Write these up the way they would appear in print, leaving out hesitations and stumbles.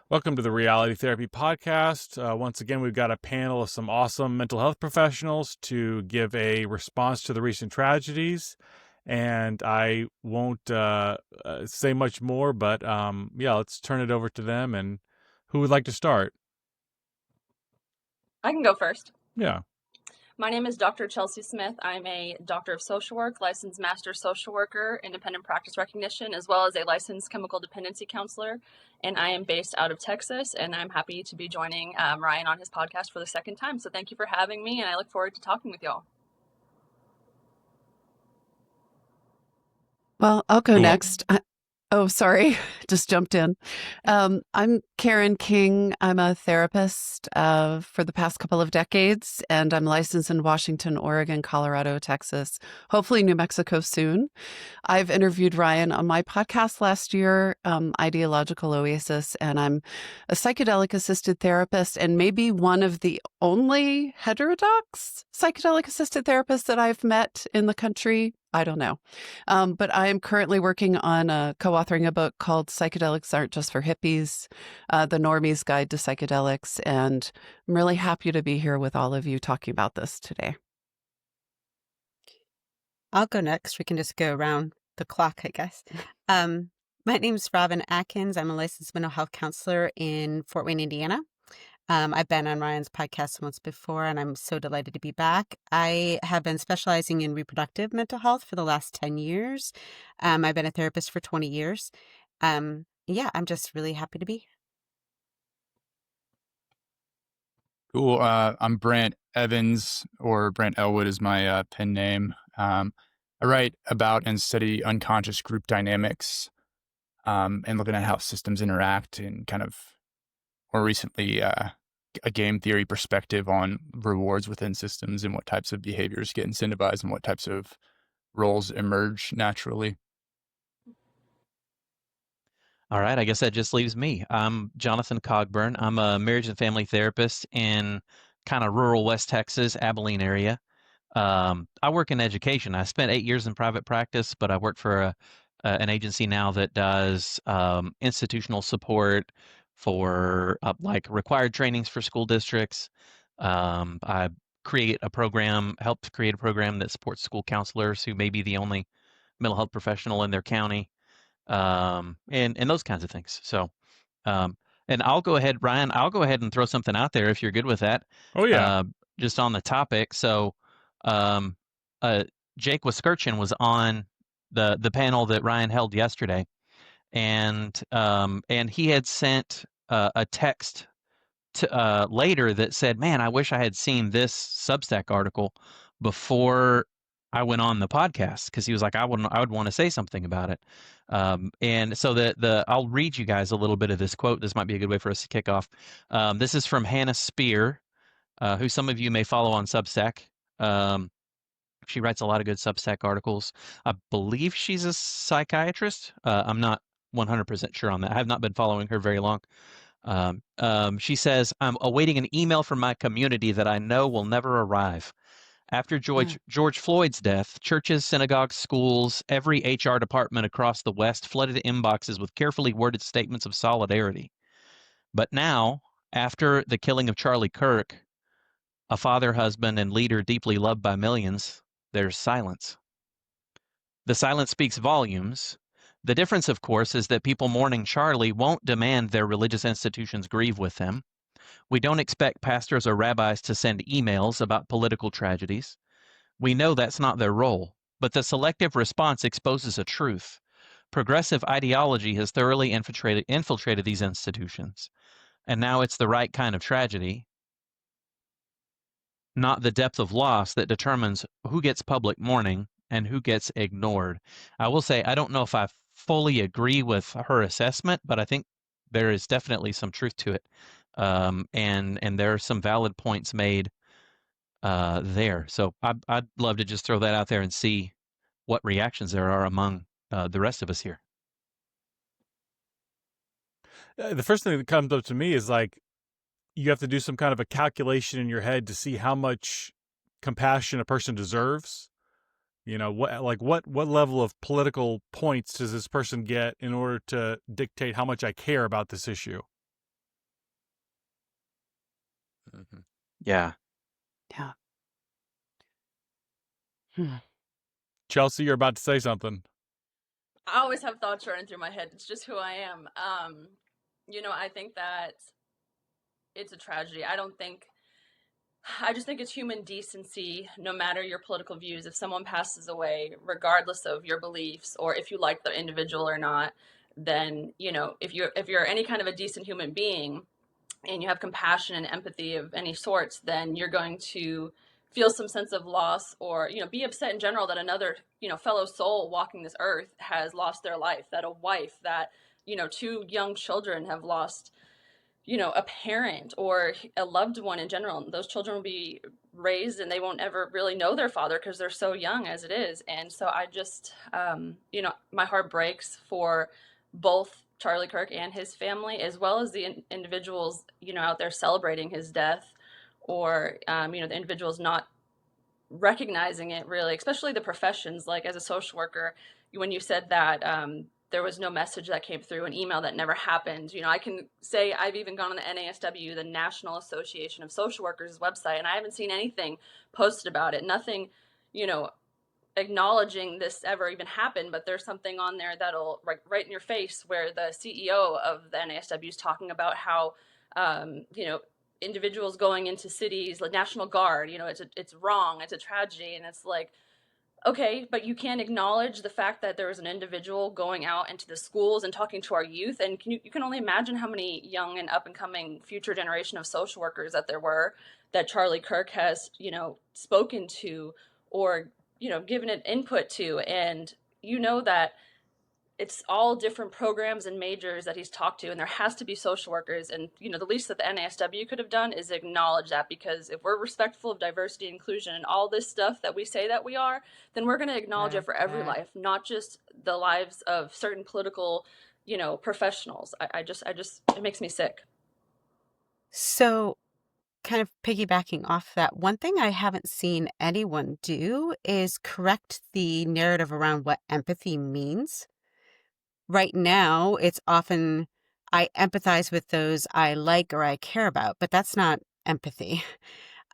Welcome to the Reality Therapy Podcast. Once again, we've got a panel of some awesome mental health professionals to give a response to the recent tragedies. And I won't say much more, but let's turn it over to them. And who would like to start? I can go first. Yeah. My name is Dr. Chelsea Smith. I'm a doctor of social work, licensed master social worker, independent practice recognition, as well as a licensed chemical dependency counselor. And I am based out of Texas, and I'm happy to be joining Ryan on his podcast for the second time. So thank you for having me, and I look forward to talking with y'all. Well, I'll go Cool. next. Oh, sorry, just jumped in. I'm Karen King. I'm a therapist for the past couple of decades, and I'm licensed in Washington, Oregon, Colorado, Texas, hopefully New Mexico soon. I've interviewed Ryan on my podcast last year, Ideological Oasis, and I'm a psychedelic-assisted therapist and maybe one of the only heterodox psychedelic-assisted therapists that I've met in the country. I don't know. But I am currently working on co-authoring a book called Psychedelics Aren't Just for Hippies, The Normie's Guide to Psychedelics. And I'm really happy to be here with all of you talking about this today. I'll go next. We can just go around the clock, I guess. My name's Robin Atkins. I'm a licensed mental health counselor in Fort Wayne, Indiana. I've been on Ryan's podcast once before, and I'm so delighted to be back. I have been specializing in reproductive mental health for the last 10 years. I've been a therapist for 20 years. I'm just really happy to be here. Cool. I'm Brant Evans, or Brant Elwood is my pen name. I write about and study unconscious group dynamics and looking at how systems interact, and kind of more recently a game theory perspective on rewards within systems and what types of behaviors get incentivized and what types of roles emerge naturally. All right, I guess that just leaves me. I'm Jonathan Cogburn. I'm a marriage and family therapist in kind of rural West Texas, Abilene area. I work in education. I spent 8 years in private practice, but I work for an agency now that does institutional support for like required trainings for school districts. I helped create a program that supports school counselors who may be the only mental health professional in their county. And those kinds of things. So, and I'll go ahead, Ryan, I'll go ahead and throw something out there if you're good with that. Oh, yeah. Just on the topic. So, Jake Wiskirchen was on the panel that Ryan held yesterday, and he had sent a text to, later that said, "Man, I wish I had seen this Substack article before I went on the podcast," because he was like, I would want to say something about it. And so I'll read you guys a little bit of this quote. This might be a good way for us to kick off. This is from Hannah Spear, who some of you may follow on Substack. She writes a lot of good Substack articles. I believe she's a psychiatrist. I'm not 100% sure on that. I have not been following her very long. She says, "I'm awaiting an email from my community that I know will never arrive. After George Floyd's death, churches, synagogues, schools, every HR department across the West flooded inboxes with carefully worded statements of solidarity. But now, after the killing of Charlie Kirk, a father, husband, and leader deeply loved by millions, there's silence. The silence speaks volumes. The difference, of course, is that people mourning Charlie won't demand their religious institutions grieve with them. We don't expect pastors or rabbis to send emails about political tragedies. We know that's not their role, but the selective response exposes a truth. Progressive ideology has thoroughly infiltrated these institutions, and now it's the right kind of tragedy, not the depth of loss, that determines who gets public mourning and who gets ignored." I will say, I don't know if I fully agree with her assessment, but I think there is definitely some truth to it. And there are some valid points made there. So I'd love to just throw that out there and see what reactions there are among the rest of us here. The first thing that comes up to me is like, you have to do some kind of a calculation in your head to see how much compassion a person deserves. You know, what level of political points does this person get in order to dictate how much I care about this issue? Yeah. Yeah. Hmm. Chelsea, you're about to say something. I always have thoughts running through my head. It's just who I am. I think that it's a tragedy. I just think it's human decency, no matter your political views. If someone passes away, regardless of your beliefs or if you like the individual or not, then if you're any kind of a decent human being and you have compassion and empathy of any sorts, then you're going to feel some sense of loss, or be upset in general that another fellow soul walking this earth has lost their life, that a wife, that two young children have lost a parent or a loved one in general. Those children will be raised and they won't ever really know their father because they're so young as it is. And so I just, my heart breaks for both Charlie Kirk and his family, as well as the individuals, out there celebrating his death, or, the individuals not recognizing it really, especially the professions. Like as a social worker, when you said that there was no message that came through, an email that never happened, I can say I've even gone on the NASW, the National Association of Social Workers website, and I haven't seen anything posted about it. Nothing, acknowledging this ever even happened, but there's something on there that'll right in your face where the CEO of the NASW is talking about how individuals going into cities, like National Guard, it's wrong, it's a tragedy. And it's like, okay, but you can't acknowledge the fact that there was an individual going out into the schools and talking to our youth. And you can only imagine how many young and up and coming future generation of social workers that there were, that Charlie Kirk has spoken to, or given an input to. And that it's all different programs and majors that he's talked to, and there has to be social workers. And the least that the NASW could have done is acknowledge that, because if we're respectful of diversity and inclusion and all this stuff that we say that we are, then we're going to acknowledge it for every life, not just the lives of certain political professionals. I just it makes me sick. So, kind of piggybacking off that, one thing I haven't seen anyone do is correct the narrative around what empathy means. Right now, it's often I empathize with those I like or I care about, but that's not empathy.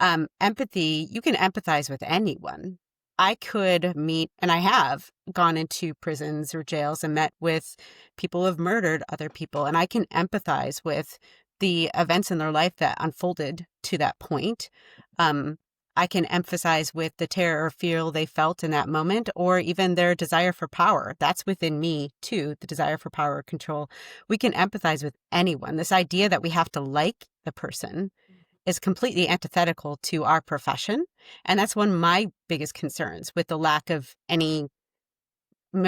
Empathy, you can empathize with anyone. I could meet, and I have gone into prisons or jails and met with people who have murdered other people, and I can empathize with the events in their life that unfolded to that point. I can emphasize with the terror or fear they felt in that moment, or even their desire for power. That's within me too, the desire for power or control. We can empathize with anyone. This idea that we have to like the person is completely antithetical to our profession. And that's one of my biggest concerns with the lack of any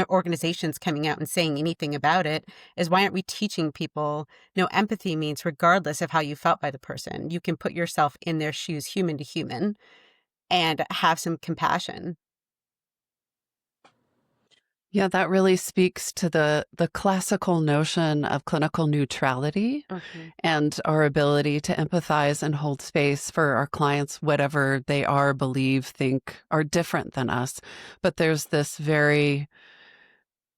organizations coming out and saying anything about it, is why aren't we teaching people, empathy means regardless of how you felt by the person, you can put yourself in their shoes, human to human, and have some compassion. Yeah, that really speaks to the classical notion of clinical neutrality and our ability to empathize and hold space for our clients, whatever they are, believe, think are different than us. But there's this very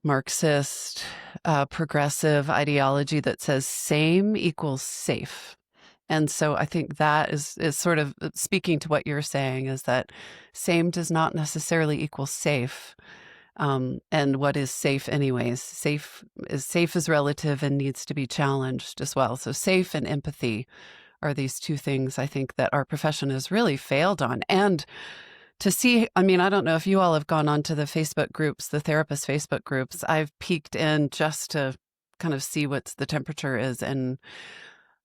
Marxist, progressive ideology that says same equals safe. And so I think that is sort of speaking to what you're saying, is that same does not necessarily equal safe. And what is safe anyways? Safe is relative and needs to be challenged as well. So safe and empathy are these two things I think that our profession has really failed on. And to see, I don't know if you all have gone onto the Facebook groups, the therapist Facebook groups. I've peeked in just to kind of see what the temperature is. And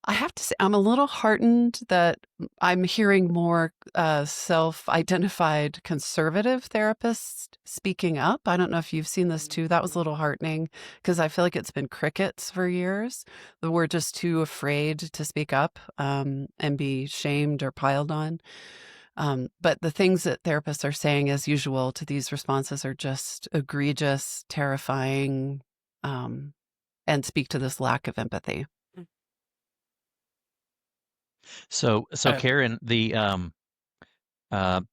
I have to say, I'm a little heartened that I'm hearing more self-identified conservative therapists speaking up. I don't know if you've seen this too. That was a little heartening, because I feel like it's been crickets for years. We're just too afraid to speak up and be shamed or piled on. But the things that therapists are saying, as usual, to these responses are just egregious, terrifying, and speak to this lack of empathy. So Karen, the Hannah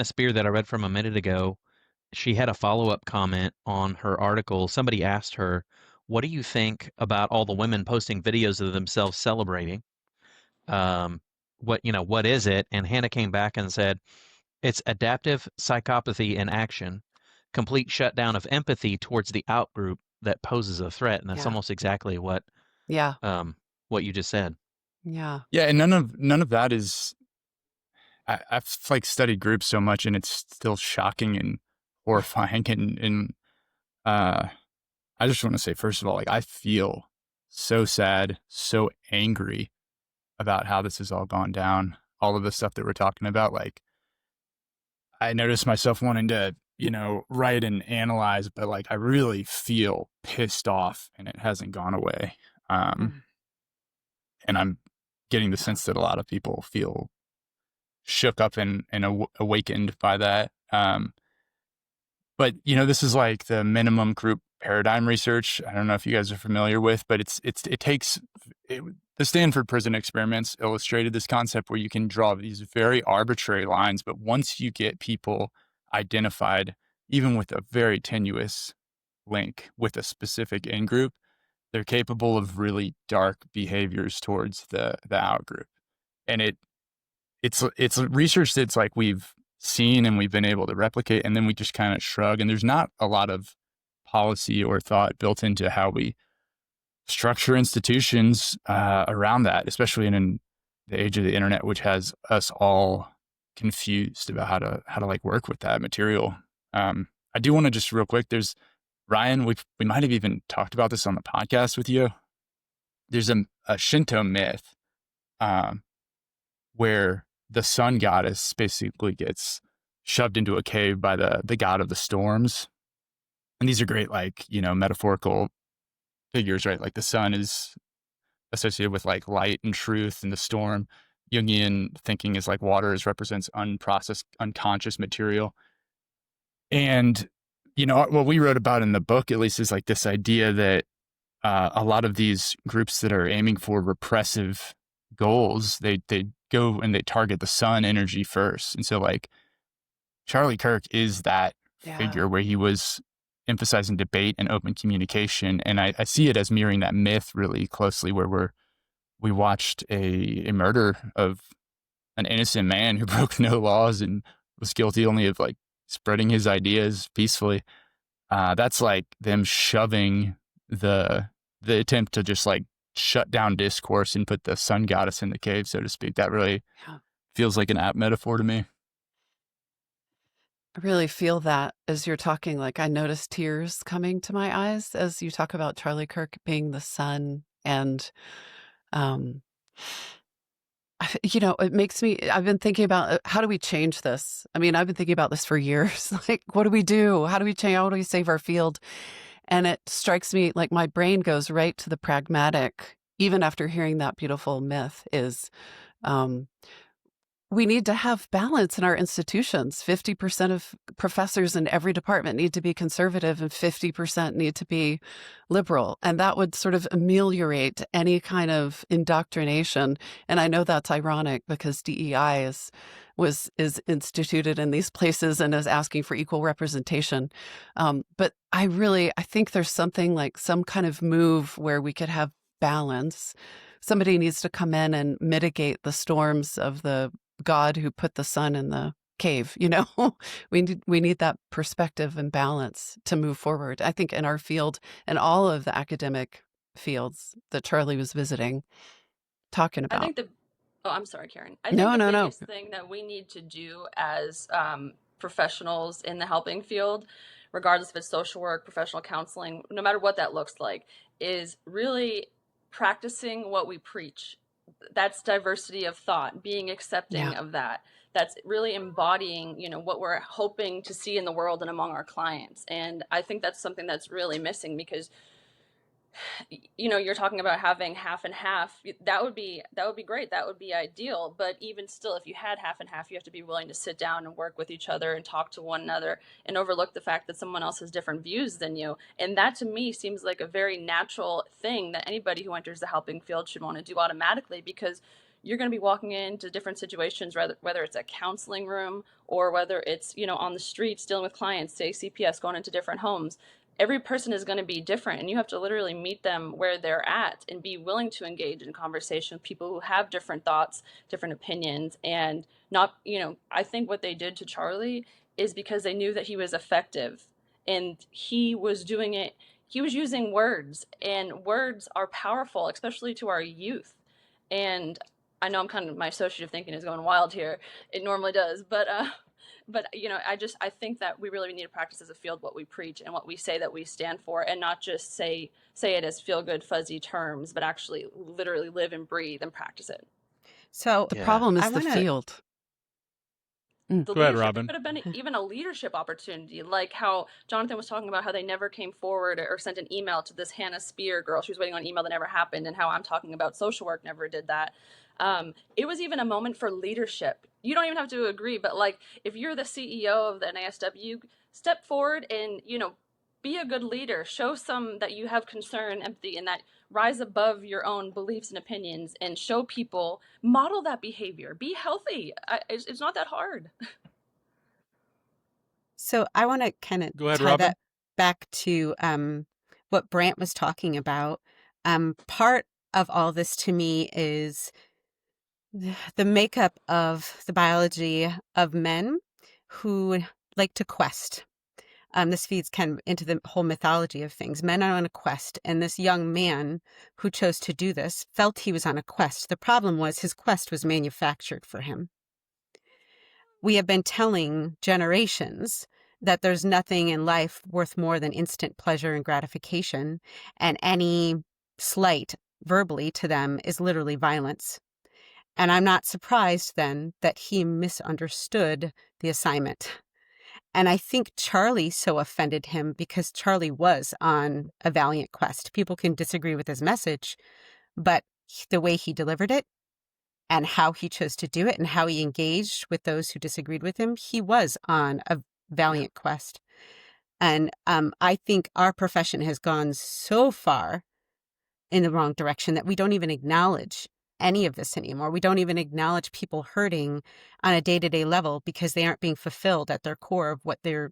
Spear that I read from a minute ago, she had a follow-up comment on her article. Somebody asked her, "What do you think about all the women posting videos of themselves celebrating? what is it? And Hannah came back and said, it's adaptive psychopathy in action, complete shutdown of empathy towards the outgroup that poses a threat. And that's Yeah. almost exactly what Yeah. what you just said. Yeah. Yeah, and none of that is. I've like studied groups so much, and it's still shocking and horrifying. And I just want to say, first of all, like I feel so sad, so angry about how this has all gone down. All of the stuff that we're talking about, like I noticed myself wanting to, write and analyze, but like I really feel pissed off, and it hasn't gone away. Um, and I'm getting the sense that a lot of people feel shook up and awakened by that. But this is like the minimum group paradigm research. I don't know if you guys are familiar with, but the Stanford prison experiments illustrated this concept where you can draw these very arbitrary lines, but once you get people identified, even with a very tenuous link with a specific in group, they're capable of really dark behaviors towards the out group. And it's research that's like we've seen and we've been able to replicate, and then we just kind of shrug, and there's not a lot of policy or thought built into how we structure institutions around that, especially in the age of the internet, which has us all confused about how to like work with that material. I do want to just real quick, there's Ryan, we might have even talked about this on the podcast with you. There's a Shinto myth where the sun goddess basically gets shoved into a cave by the god of the storms. And these are great, like, metaphorical figures, right? Like the sun is associated with like light and truth, and the storm, Jungian thinking is like water represents unprocessed, unconscious material. And, what we wrote about in the book, at least, is like this idea that a lot of these groups that are aiming for repressive goals, they go and they target the sun energy first. And so like Charlie Kirk is that figure where he was emphasizing debate and open communication. And I see it as mirroring that myth really closely, where we watched a murder of an innocent man who broke no laws and was guilty only of like spreading his ideas peacefully. That's like them shoving the attempt to just like shut down discourse and put the sun goddess in the cave, so to speak. That really feels like an apt metaphor to me. I really feel that as you're talking. Like I notice tears coming to my eyes as you talk about Charlie Kirk being the sun. And, it makes me, I've been thinking about how do we change this? I mean, I've been thinking about this for years. Like, what do we do? How do we change? How do we save our field? And it strikes me like my brain goes right to the pragmatic, even after hearing that beautiful myth, is we need to have balance in our institutions. 50% of professors in every department need to be conservative and 50% need to be liberal. And that would sort of ameliorate any kind of indoctrination. And I know that's ironic because DEI is instituted in these places and is asking for equal representation. But I think there's something like some kind of move where we could have balance. Somebody needs to come in and mitigate the storms of the God who put the sun in the cave. We need that perspective and balance to move forward. I think in our field and all of the academic fields that Charlie was visiting, talking about. I'm sorry, Karen. I think the biggest thing that we need to do as professionals in the helping field, regardless if it's social work, professional counseling, no matter what that looks like, is really practicing what we preach. That's diversity of thought, being accepting of that. That's really embodying, what we're hoping to see in the world and among our clients. And I think that's something that's really missing because, you're talking about having half and half. That would be great. That would be ideal. But even still, if you had half and half, you have to be willing to sit down and work with each other and talk to one another and overlook the fact that someone else has different views than you. And that to me seems like a very natural thing that anybody who enters the helping field should want to do automatically, because you're going to be walking into different situations, whether it's a counseling room or whether it's, on the streets dealing with clients, say CPS, going into different homes. every person is going to be different, and you have to literally meet them where they're at and be willing to engage in conversation with people who have different thoughts, different opinions, and not, I think what they did to Charlie is because they knew that he was effective, and he was doing it. He was using words, and words are powerful, especially to our youth. And I know my associative thinking is going wild here. It normally does, but I think that we really need to practice as a field what we preach and what we say that we stand for, and not just say it as feel good fuzzy terms, but actually literally live and breathe and practice it. So The problem I is the want to. field. The Go ahead, leadership, there Robin. could have been even a leadership opportunity, like how Jonathan was talking about how they never came forward or sent an email to this Hannah Spear girl. She was waiting on an email that never happened, and how I'm talking about social work never did that. It was even a moment for leadership. You don't even have to agree, but like if you're the CEO of the NASW, step forward and be a good leader. Show some that you have concern, empathy, and that rise above your own beliefs and opinions, and show people, model that behavior. Be healthy. It's not that hard. So I want to kind of Go ahead, tie Robin. that back to what Brant was talking about. Part of all this to me is the makeup of the biology of men who like to quest. This feeds kind of into the whole mythology of things. Men are on a quest, and this young man who chose to do this felt he was on a quest. The problem was his quest was manufactured for him. We have been telling generations that there's nothing in life worth more than instant pleasure and gratification, and any slight verbally to them is literally violence. And I'm not surprised then that he misunderstood the assignment. And I think Charlie so offended him because Charlie was on a valiant quest. People can disagree with his message, but the way he delivered it and how he chose to do it and how he engaged with those who disagreed with him, he was on a valiant quest. And I think our profession has gone so far in the wrong direction that we don't even acknowledge any of this anymore. We don't even acknowledge people hurting on a day-to-day level because they aren't being fulfilled at their core of what they're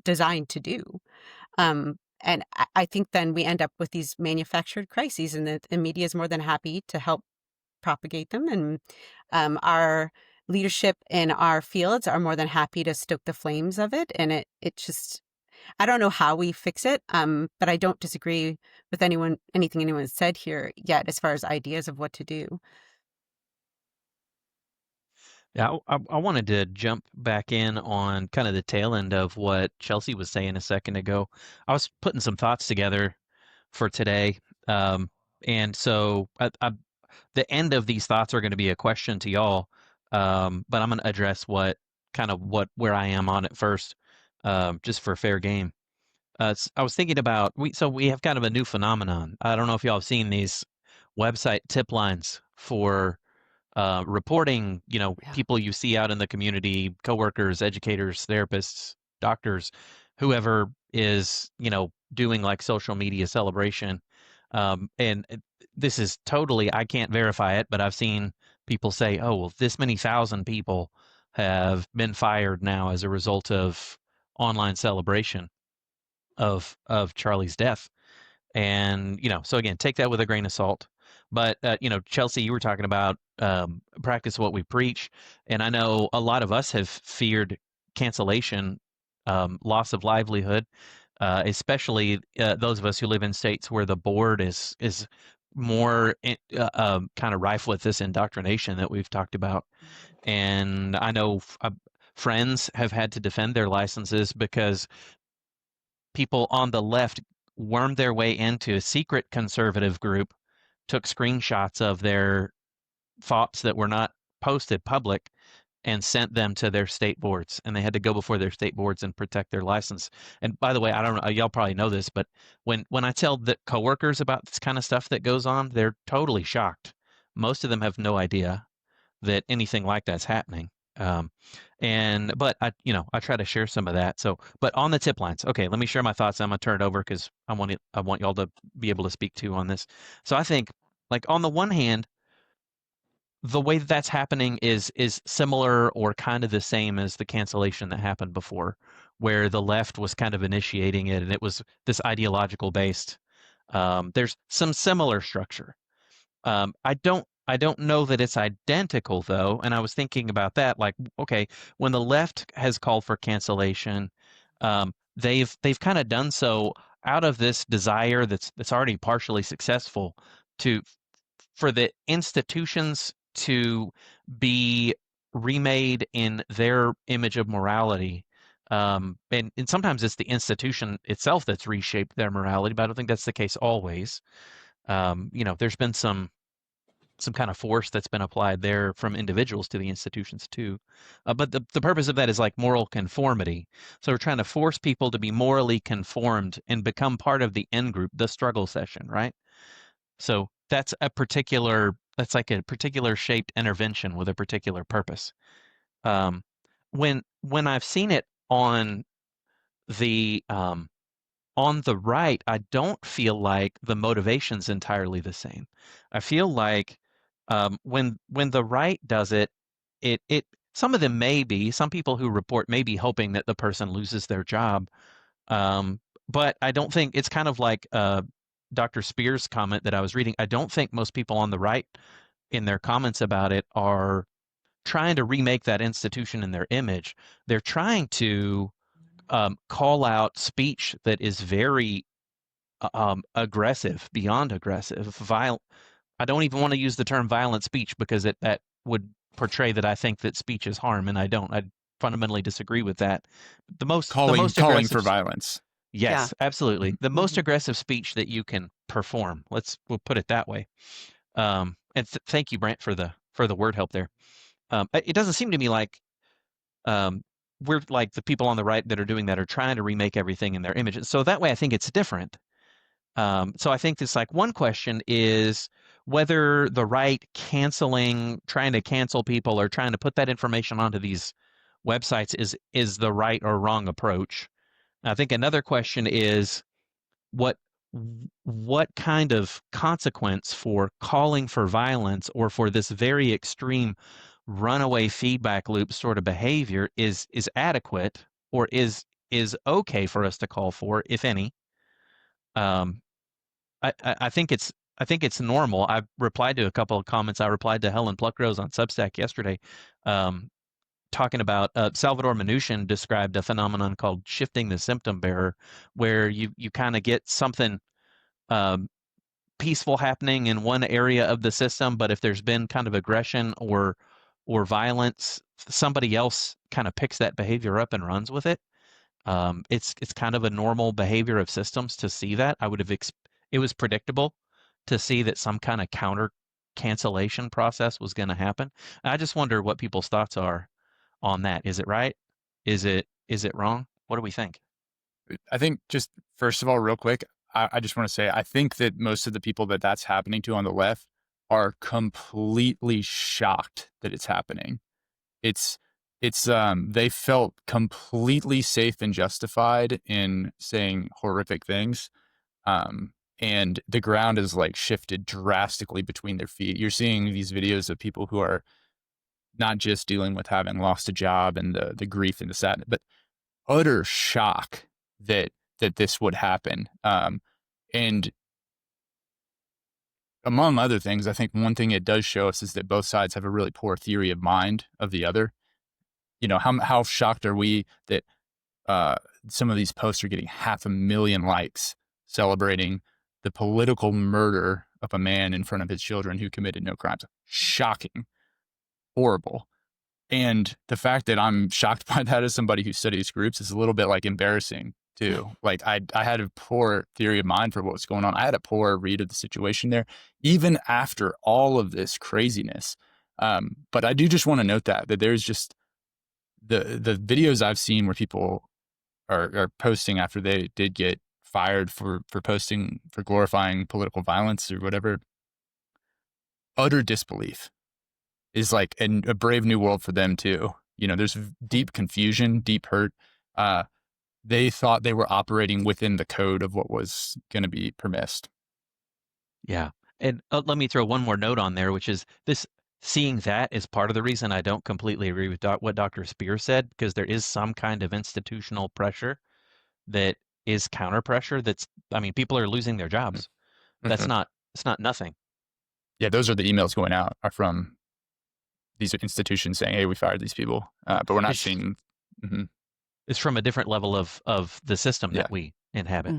designed to do. And I think then we end up with these manufactured crises, and the media is more than happy to help propagate them. And our leadership in our fields are more than happy to stoke the flames of it. And it just, I don't know how we fix it, but I don't disagree with anything anyone said here yet as far as ideas of what to do. Yeah, I wanted to jump back in on kind of the tail end of what Chelsea was saying a second ago. I was putting some thoughts together for today, and so the end of these thoughts are going to be a question to y'all, but I'm going to address where I am on it first, just for fair game. I was thinking about we have kind of a new phenomenon. I don't know if y'all have seen these website tip lines for reporting, Yeah. people you see out in the community, coworkers, educators, therapists, doctors, whoever is, doing like social media celebration. This is totally, I can't verify it, but I've seen people say, oh, well, this many thousand people have been fired now as a result of online celebration of Charlie's death. And, so again, take that with a grain of salt. But, Chelsea, you were talking about practice what we preach. And I know a lot of us have feared cancellation, loss of livelihood, especially those of us who live in states where the board is more kind of rife with this indoctrination that we've talked about. And I know friends have had to defend their licenses because people on the left wormed their way into a secret conservative group, took screenshots of their thoughts that were not posted public, and sent them to their state boards, and they had to go before their state boards and protect their license. And by the way, I don't know, y'all probably know this, but when I tell the coworkers about this kind of stuff that goes on, they're totally shocked. Most of them have no idea that anything like that's happening. But I try to share some of that. So, but on the tip lines, okay, let me share my thoughts. I'm gonna turn it over because I want y'all to be able to speak to on this. So I think, like, on the one hand, the way that's happening is similar or kind of the same as the cancellation that happened before, where the left was kind of initiating it, and it was this ideological based. There's some similar structure. I don't know that it's identical though, and I was thinking about that. Like, okay, when the left has called for cancellation, they've kind of done so out of this desire that's already partially successful to for the institutions to be remade in their image of morality. And sometimes it's the institution itself that's reshaped their morality, but I don't think that's the case always. There's been some kind of force that's been applied there from individuals to the institutions too. But the purpose of that is like moral conformity. So we're trying to force people to be morally conformed and become part of the end group, the struggle session, right? So that's like a particular shaped intervention with a particular purpose. When I've seen it the on the right, I don't feel like the motivation's entirely the same. I feel like when the right does it, it some of them some people who report may be hoping that the person loses their job. But I don't think it's kind of like Dr. Spear's comment that I was reading. I don't think most people on the right in their comments about it are trying to remake that institution in their image. They're trying to call out speech that is very aggressive, beyond aggressive, violent. I don't even want to use the term violent speech because that would portray that I think that speech is harm, and I don't. I fundamentally disagree with that. The most calling aggressive, for violence. Yes, Yeah. absolutely. The most aggressive speech that you can perform. We'll put it that way. And thank you, Brant, for the word help there. It doesn't seem to me like we're like the people on the right that are doing that are trying to remake everything in their images. So that way, I think it's different. So I think this like one question is whether the right trying to cancel people or trying to put that information onto these websites is the right or wrong approach. I think another question is what kind of consequence for calling for violence or for this very extreme runaway feedback loop sort of behavior is adequate or is okay for us to call for, if any. I think it's normal. I've replied to a couple of comments. I replied to Helen Pluckrose on Substack yesterday, talking about Salvador Minuchin described a phenomenon called shifting the symptom bearer, where you kind of get something peaceful happening in one area of the system, but if there's been kind of aggression or violence, somebody else kind of picks that behavior up and runs with it. It's kind of a normal behavior of systems to see that. It was predictable to see that some kind of counter cancellation process was going to happen. I just wonder what people's thoughts are on that. Is it right? Is it wrong? What do we think? I think just first of all, real quick, I just want to say, I think that most of the people that's happening to on the left are completely shocked that it's happening. They felt completely safe and justified in saying horrific things. And the ground is like shifted drastically between their feet. You're seeing these videos of people who are not just dealing with having lost a job and the grief and the sadness, but utter shock that this would happen. And among other things, I think one thing it does show us is that both sides have a really poor theory of mind of the other. You know, how shocked are we that some of these posts are getting 500,000 likes celebrating the political murder of a man in front of his children who committed no crimes? Shocking. Horrible. And the fact that I'm shocked by that as somebody who studies groups is a little bit like embarrassing too. Like I had a poor theory of mind for what was going on. I had a poor read of the situation there, even after all of this craziness. But I do just want to note that there's just the videos I've seen where people are posting after they did get fired for posting, for glorifying political violence or whatever. Utter disbelief is like a brave new world for them too. You know, there's deep confusion, deep hurt. They thought they were operating within the code of what was going to be permissed. Yeah. And let me throw one more note on there, which is this seeing that is part of the reason I don't completely agree with what Dr. Spear said, because there is some kind of institutional pressure that is counter pressure. I mean, people are losing their jobs. It's not nothing. Yeah, those are the emails going out are from these institutions saying, "Hey, we fired these people," but we're not seeing. It's from a different level of the system that we inhabit.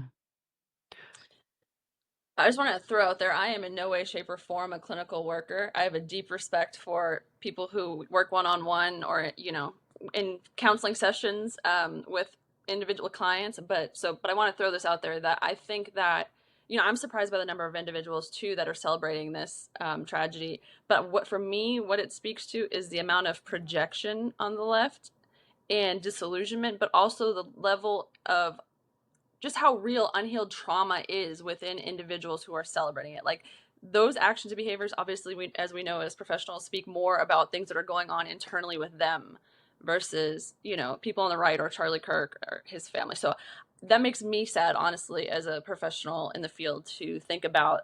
I just want to throw out there, I am in no way, shape, or form a clinical worker. I have a deep respect for people who work one-on-one or, in counseling sessions with individual clients. But I want to throw this out there that I think that, I'm surprised by the number of individuals too that are celebrating this tragedy. But what it speaks to is the amount of projection on the left and disillusionment, but also the level of just how real unhealed trauma is within individuals who are celebrating it. Like, those actions and behaviors, obviously, as we know as professionals, speak more about things that are going on internally with them versus, people on the right or Charlie Kirk or his family. So that makes me sad, honestly, as a professional in the field, to think about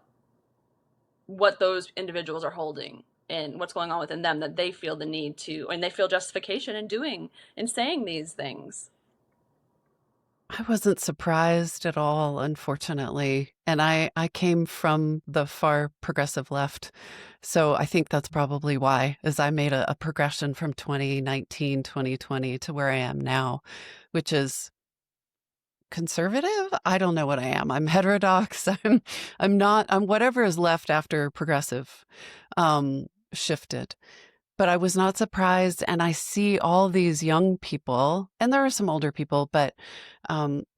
what those individuals are holding and what's going on within them, that they feel the need to, and they feel justification in doing and saying these things. I wasn't surprised at all, unfortunately. And I came from the far progressive left. So I think that's probably why, is I made a progression from 2019, 2020 to where I am now, which is conservative. I don't know what I am. I'm heterodox. I'm whatever is left after progressive shifted. But I was not surprised. And I see all these young people, and there are some older people, but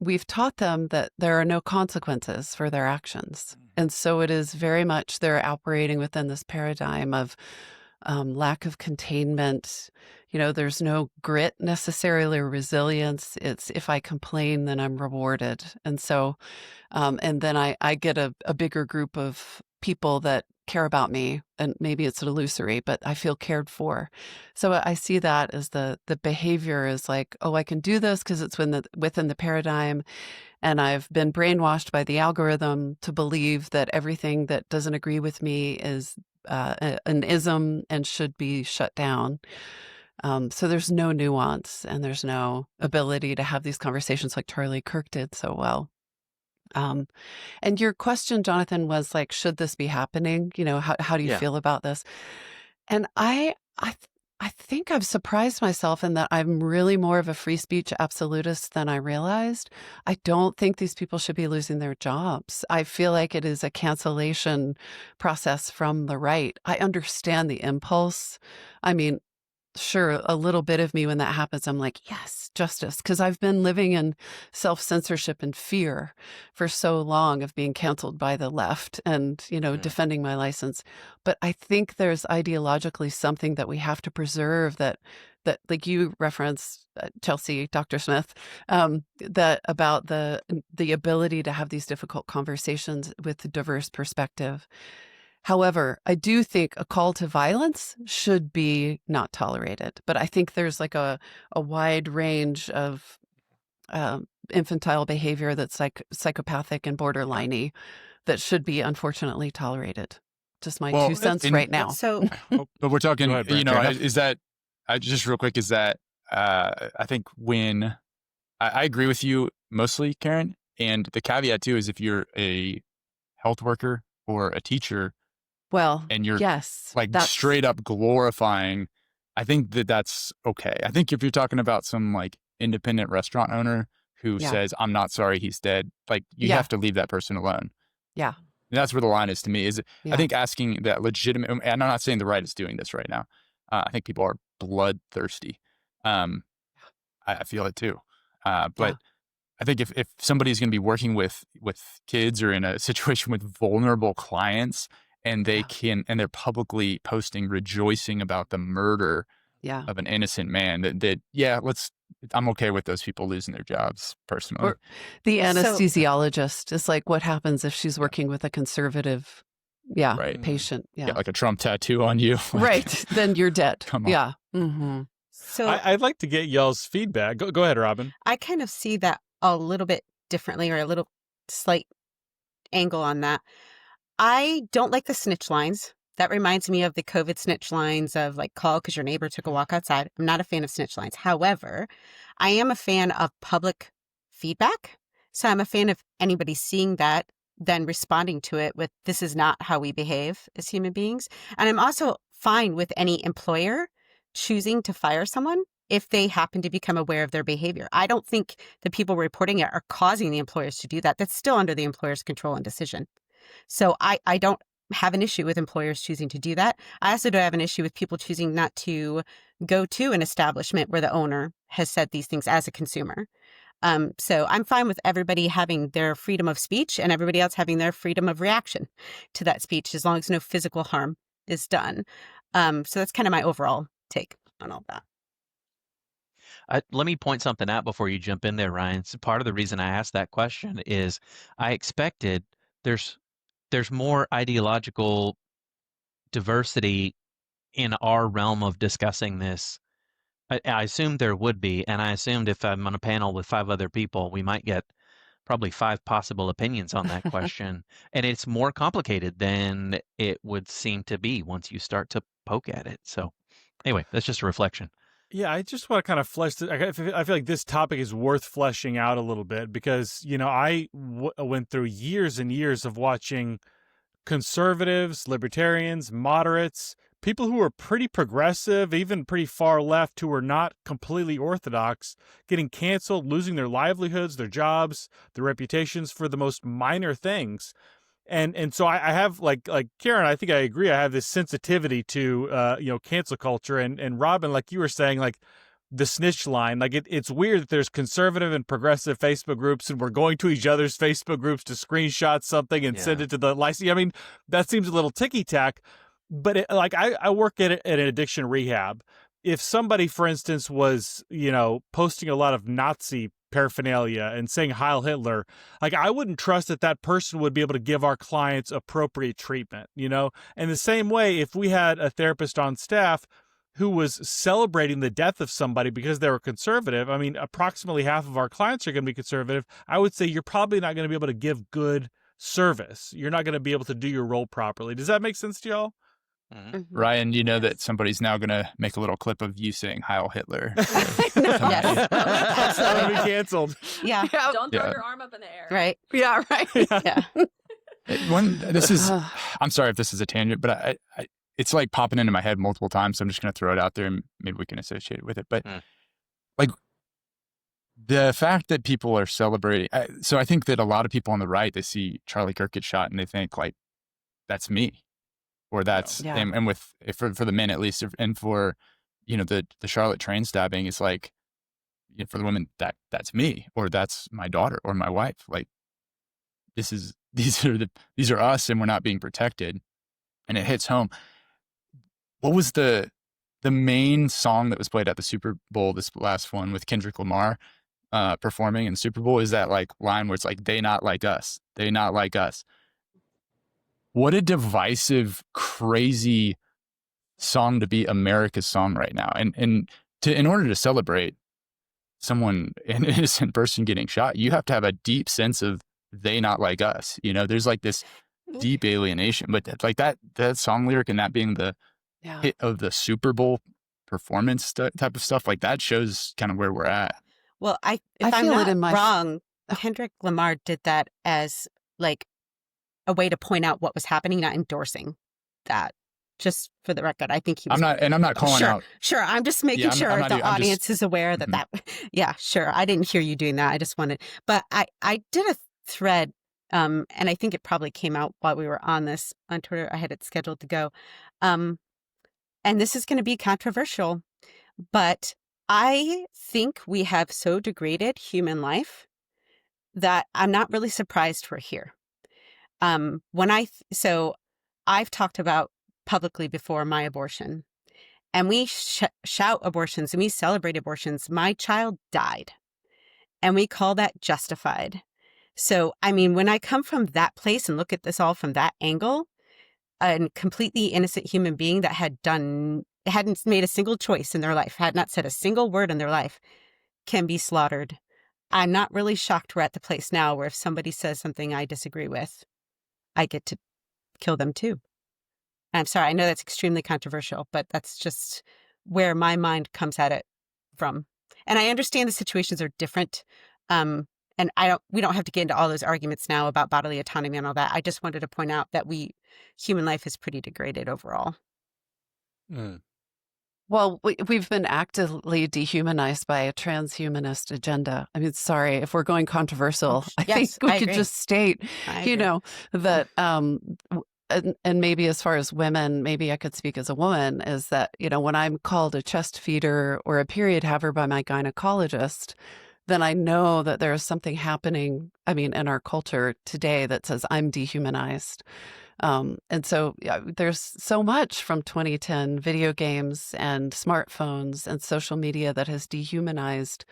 we've taught them that there are no consequences for their actions. And so it is very much they're operating within this paradigm of lack of containment. There's no grit necessarily or resilience. It's if I complain, then I'm rewarded. And so, and then I get a bigger group of people that care about me, and maybe it's illusory, but I feel cared for. So I see that as the behavior is like, oh, I can do this because it's within the paradigm, and I've been brainwashed by the algorithm to believe that everything that doesn't agree with me is an ism and should be shut down. So there's no nuance, and there's no ability to have these conversations like Charlie Kirk did so well. And your question, Jonathan, was like, should this be happening? How do you feel about this? And I think I've surprised myself in that I'm really more of a free speech absolutist than I realized. I don't think these people should be losing their jobs. I feel like it is a cancellation process from the right. I understand the impulse. I mean, sure, a little bit of me when that happens, I'm like, yes, justice. Because I've been living in self-censorship and fear for so long of being canceled by the left and, defending my license. But I think there's ideologically something that we have to preserve that like you referenced, Chelsea, Dr. Smith, that about the ability to have these difficult conversations with diverse perspective. However, I do think a call to violence should be not tolerated. But I think there's like a wide range of infantile behavior that's like psychopathic and borderliney that should be unfortunately tolerated. Just my 2 cents right now. So, but we're talking, Go ahead, Brent. is that, just real quick, is that I think when I agree with you mostly, Karen, and the caveat too is if you're a health worker or a teacher, well, and you're yes, that's straight up glorifying, I think that's okay. I think if you're talking about some like independent restaurant owner who says, I'm not sorry he's dead, like you have to leave that person alone. Yeah. And that's where the line is to me. I think asking that legitimate, and I'm not saying the right is doing this right now. I think people are bloodthirsty. I feel it too. But I think if somebody's going to be working with kids or in a situation with vulnerable clients, and and they're publicly posting, rejoicing about the murder of an innocent man, I'm okay with those people losing their jobs personally. Or the anesthesiologist is like, what happens if she's working with a conservative patient? Yeah, like a Trump tattoo on you. Right. Then you're dead. Come on. Yeah. Mm-hmm. So I'd like to get y'all's feedback. Go ahead, Robin. I kind of see that a little bit differently, or a little slight angle on that. I don't like the snitch lines. That reminds me of the COVID snitch lines of like, call because your neighbor took a walk outside. I'm not a fan of snitch lines. However, I am a fan of public feedback. So I'm a fan of anybody seeing that, then responding to it with, this is not how we behave as human beings. And I'm also fine with any employer choosing to fire someone if they happen to become aware of their behavior. I don't think the people reporting it are causing the employers to do that. That's still under the employer's control and decision. So I don't have an issue with employers choosing to do that. I also don't have an issue with people choosing not to go to an establishment where the owner has said these things as a consumer. So I'm fine with everybody having their freedom of speech and everybody else having their freedom of reaction to that speech, as long as no physical harm is done. So that's kind of my overall take on all that. Let me point something out before you jump in there, Ryan. So part of the reason I asked that question is I expected there's more ideological diversity in our realm of discussing this. I assumed there would be, and I assumed if I'm on a panel with 5 other people, we might get probably 5 possible opinions on that question. And it's more complicated than it would seem to be once you start to poke at it. So anyway, that's just a reflection. Yeah, I just want to kind of flesh this. I feel like this topic is worth fleshing out a little bit because, I went through years and years of watching conservatives, libertarians, moderates, people who were pretty progressive, even pretty far left, who were not completely orthodox, getting canceled, losing their livelihoods, their jobs, their reputations for the most minor things. And so I have like Karen, I think I agree. I have this sensitivity to cancel culture, and Robin, like you were saying, like the snitch line, like it's weird that there's conservative and progressive Facebook groups, and we're going to each other's Facebook groups to screenshot something and send it to the licensee. I mean, that seems a little ticky tack, but I work at an addiction rehab. If somebody, for instance, was posting a lot of Nazi paraphernalia and saying Heil Hitler, like I wouldn't trust that person would be able to give our clients appropriate treatment, And the same way, if we had a therapist on staff who was celebrating the death of somebody because they were conservative, I mean, approximately half of our clients are going to be conservative. I would say you're probably not going to be able to give good service. You're not going to be able to do your role properly. Does that make sense to y'all? Mm-hmm. Ryan, that somebody's now going to make a little clip of you saying Heil Hitler. Yes. That'll be canceled. Yeah. Don't throw your arm up in the air. Right. Yeah, right. Yeah. I'm sorry if this is a tangent, but it's like popping into my head multiple times. So I'm just going to throw it out there and maybe we can associate it with it. But like the fact that people are celebrating. So I think that a lot of people on the right, they see Charlie Kirk get shot and they think like, that's me. Or that's, and with, for the men at least, and for, the Charlotte train stabbing, it's like, for the women, that's me, or that's my daughter or my wife. Like, these are us, and we're not being protected, and it hits home. What was the main song that was played at the Super Bowl, this last one with Kendrick Lamar performing in the Super Bowl? Is that like line where it's like, they not like us, they not like us. What a divisive, crazy song to be America's song right now. And in order to celebrate an innocent person getting shot, you have to have a deep sense of they not like us. There's like this deep alienation. But like that song lyric and that being the hit of the Super Bowl performance type of stuff, like that shows kind of where we're at. Well, if I'm not wrong, Kendrick Lamar did that as like a way to point out what was happening, not endorsing that. Just for the record, I think he was. I'm not calling out. Sure, I'm just making sure the audience is aware that Yeah, sure. I didn't hear you doing that. I just wanted, but I did a thread, and I think it probably came out while we were on this on Twitter. I had it scheduled to go, and this is going to be controversial, but I think we have so degraded human life that I'm not really surprised we're here. So I've talked about publicly before my abortion, and we shout abortions and we celebrate abortions. My child died, and we call that justified. So, I mean, when I come from that place and look at this all from that angle, a completely innocent human being that hadn't made a single choice in their life, had not said a single word in their life, can be slaughtered. I'm not really shocked we're at the place now where if somebody says something I disagree with, I get to kill them too. I'm sorry, I know that's extremely controversial, but that's just where my mind comes at it from. And I understand the situations are different. And we don't have to get into all those arguments now about bodily autonomy and all that. I just wanted to point out that human life is pretty degraded overall. Mm. Well, we've been actively dehumanized by a transhumanist agenda. I mean, sorry, if we're going controversial, I think Yes, we I could agree. just state, I you agree. know, that, and maybe as far as women, maybe I could speak as a woman, is that, when I'm called a chest feeder or a period haver by my gynecologist, then I know that there is something happening, in our culture today that says I'm dehumanized. And so there's so much from 2010 video games and smartphones and social media that has dehumanized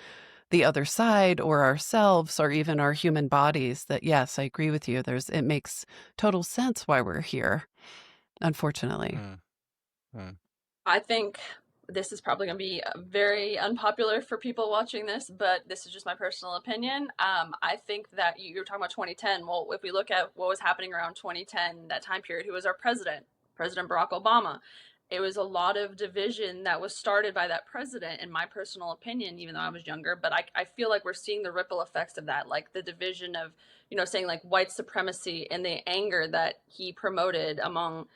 the other side or ourselves or even our human bodies that, yes, I agree with you. It makes total sense why we're here, unfortunately. Mm. Mm. I think this is probably going to be very unpopular for people watching this, but this is just my personal opinion. I think that you're talking about 2010. Well, if we look at what was happening around 2010, that time period, who was our president? President Barack Obama. It was a lot of division that was started by that president, in my personal opinion, even though I was younger. But I feel like we're seeing the ripple effects of that, like the division of, saying like white supremacy and the anger that he promoted among,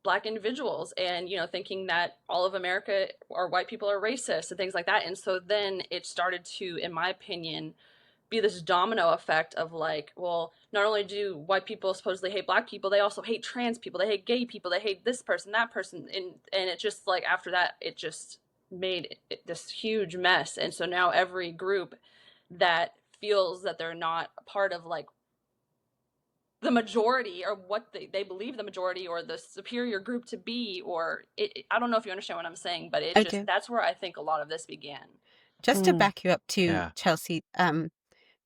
Black individuals, and thinking that all of America or white people are racist and things like that. And so then it started to, in my opinion, be this domino effect of like, well, not only do white people supposedly hate Black people, they also hate trans people, they hate gay people, they hate this person, that person, and it just, like, after that, it just made this huge mess. And so now every group that feels that they're not a part of, like, the majority, or what they believe the majority or the superior group to be, or I don't know if you understand what I'm saying, but I do. that's where I think a lot of this began. Just to Mm. back you up too, Yeah. Chelsea,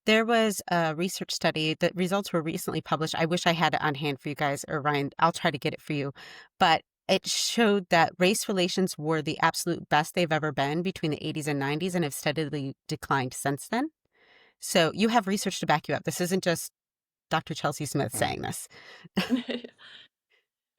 there was a research study. The results were recently published. I wish I had it on hand for you guys, or Ryan, I'll try to get it for you. But it showed that race relations were the absolute best they've ever been between the 80s and 90s and have steadily declined since then. So you have research to back you up. This isn't just Dr. Chelsea Smith saying this.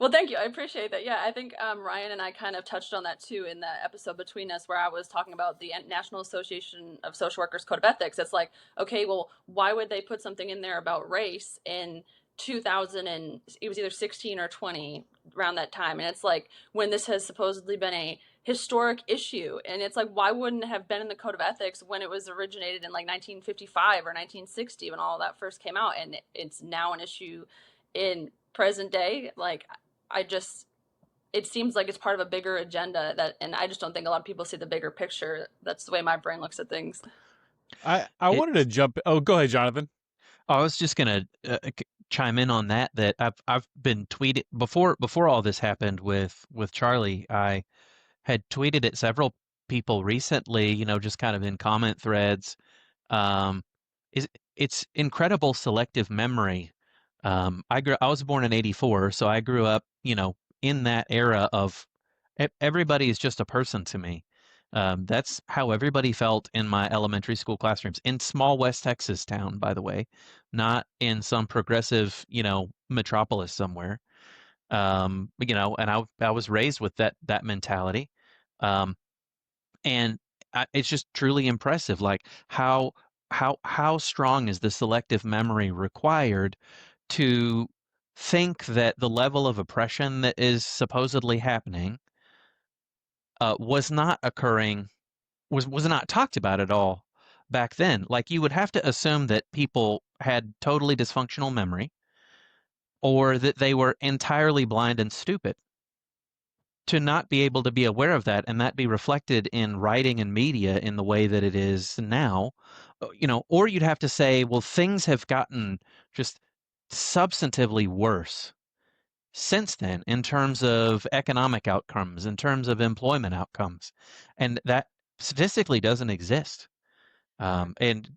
Well, thank you. I appreciate that. Yeah, I think Ryan and I kind of touched on that too in that episode between us, where I was talking about the National Association of Social Workers Code of Ethics. It's like, okay, well, why would they put something in there about race in 2000, and it was either 16 or 20, around that time? And it's like, when this has supposedly been a historic issue, and it's like, why wouldn't it have been in the Code of Ethics when it was originated in like 1955 or 1960, when all that first came out, and it's now an issue in present day? Like, it seems like it's part of a bigger agenda, and I just don't think a lot of people see the bigger picture. That's the way my brain looks at things. I wanted to jump. Oh, go ahead, Jonathan. I was just gonna chime in on that. That I've been tweeted before all this happened with Charlie. I had tweeted at several people recently, just kind of in comment threads. It's incredible selective memory. I was born in '84, so I grew up, in that era of everybody is just a person to me. That's how everybody felt in my elementary school classrooms in small West Texas town, by the way, not in some progressive, metropolis somewhere. And I was raised with that mentality. And it's just truly impressive, like how strong is the selective memory required to think that the level of oppression that is supposedly happening was not occurring, was not talked about at all back then. Like, you would have to assume that people had totally dysfunctional memory, or that they were entirely blind and stupid to not be able to be aware of that, and that be reflected in writing and media in the way that it is now. Or you'd have to say, well, things have gotten just substantively worse since then, in terms of economic outcomes, in terms of employment outcomes, and that statistically doesn't exist. And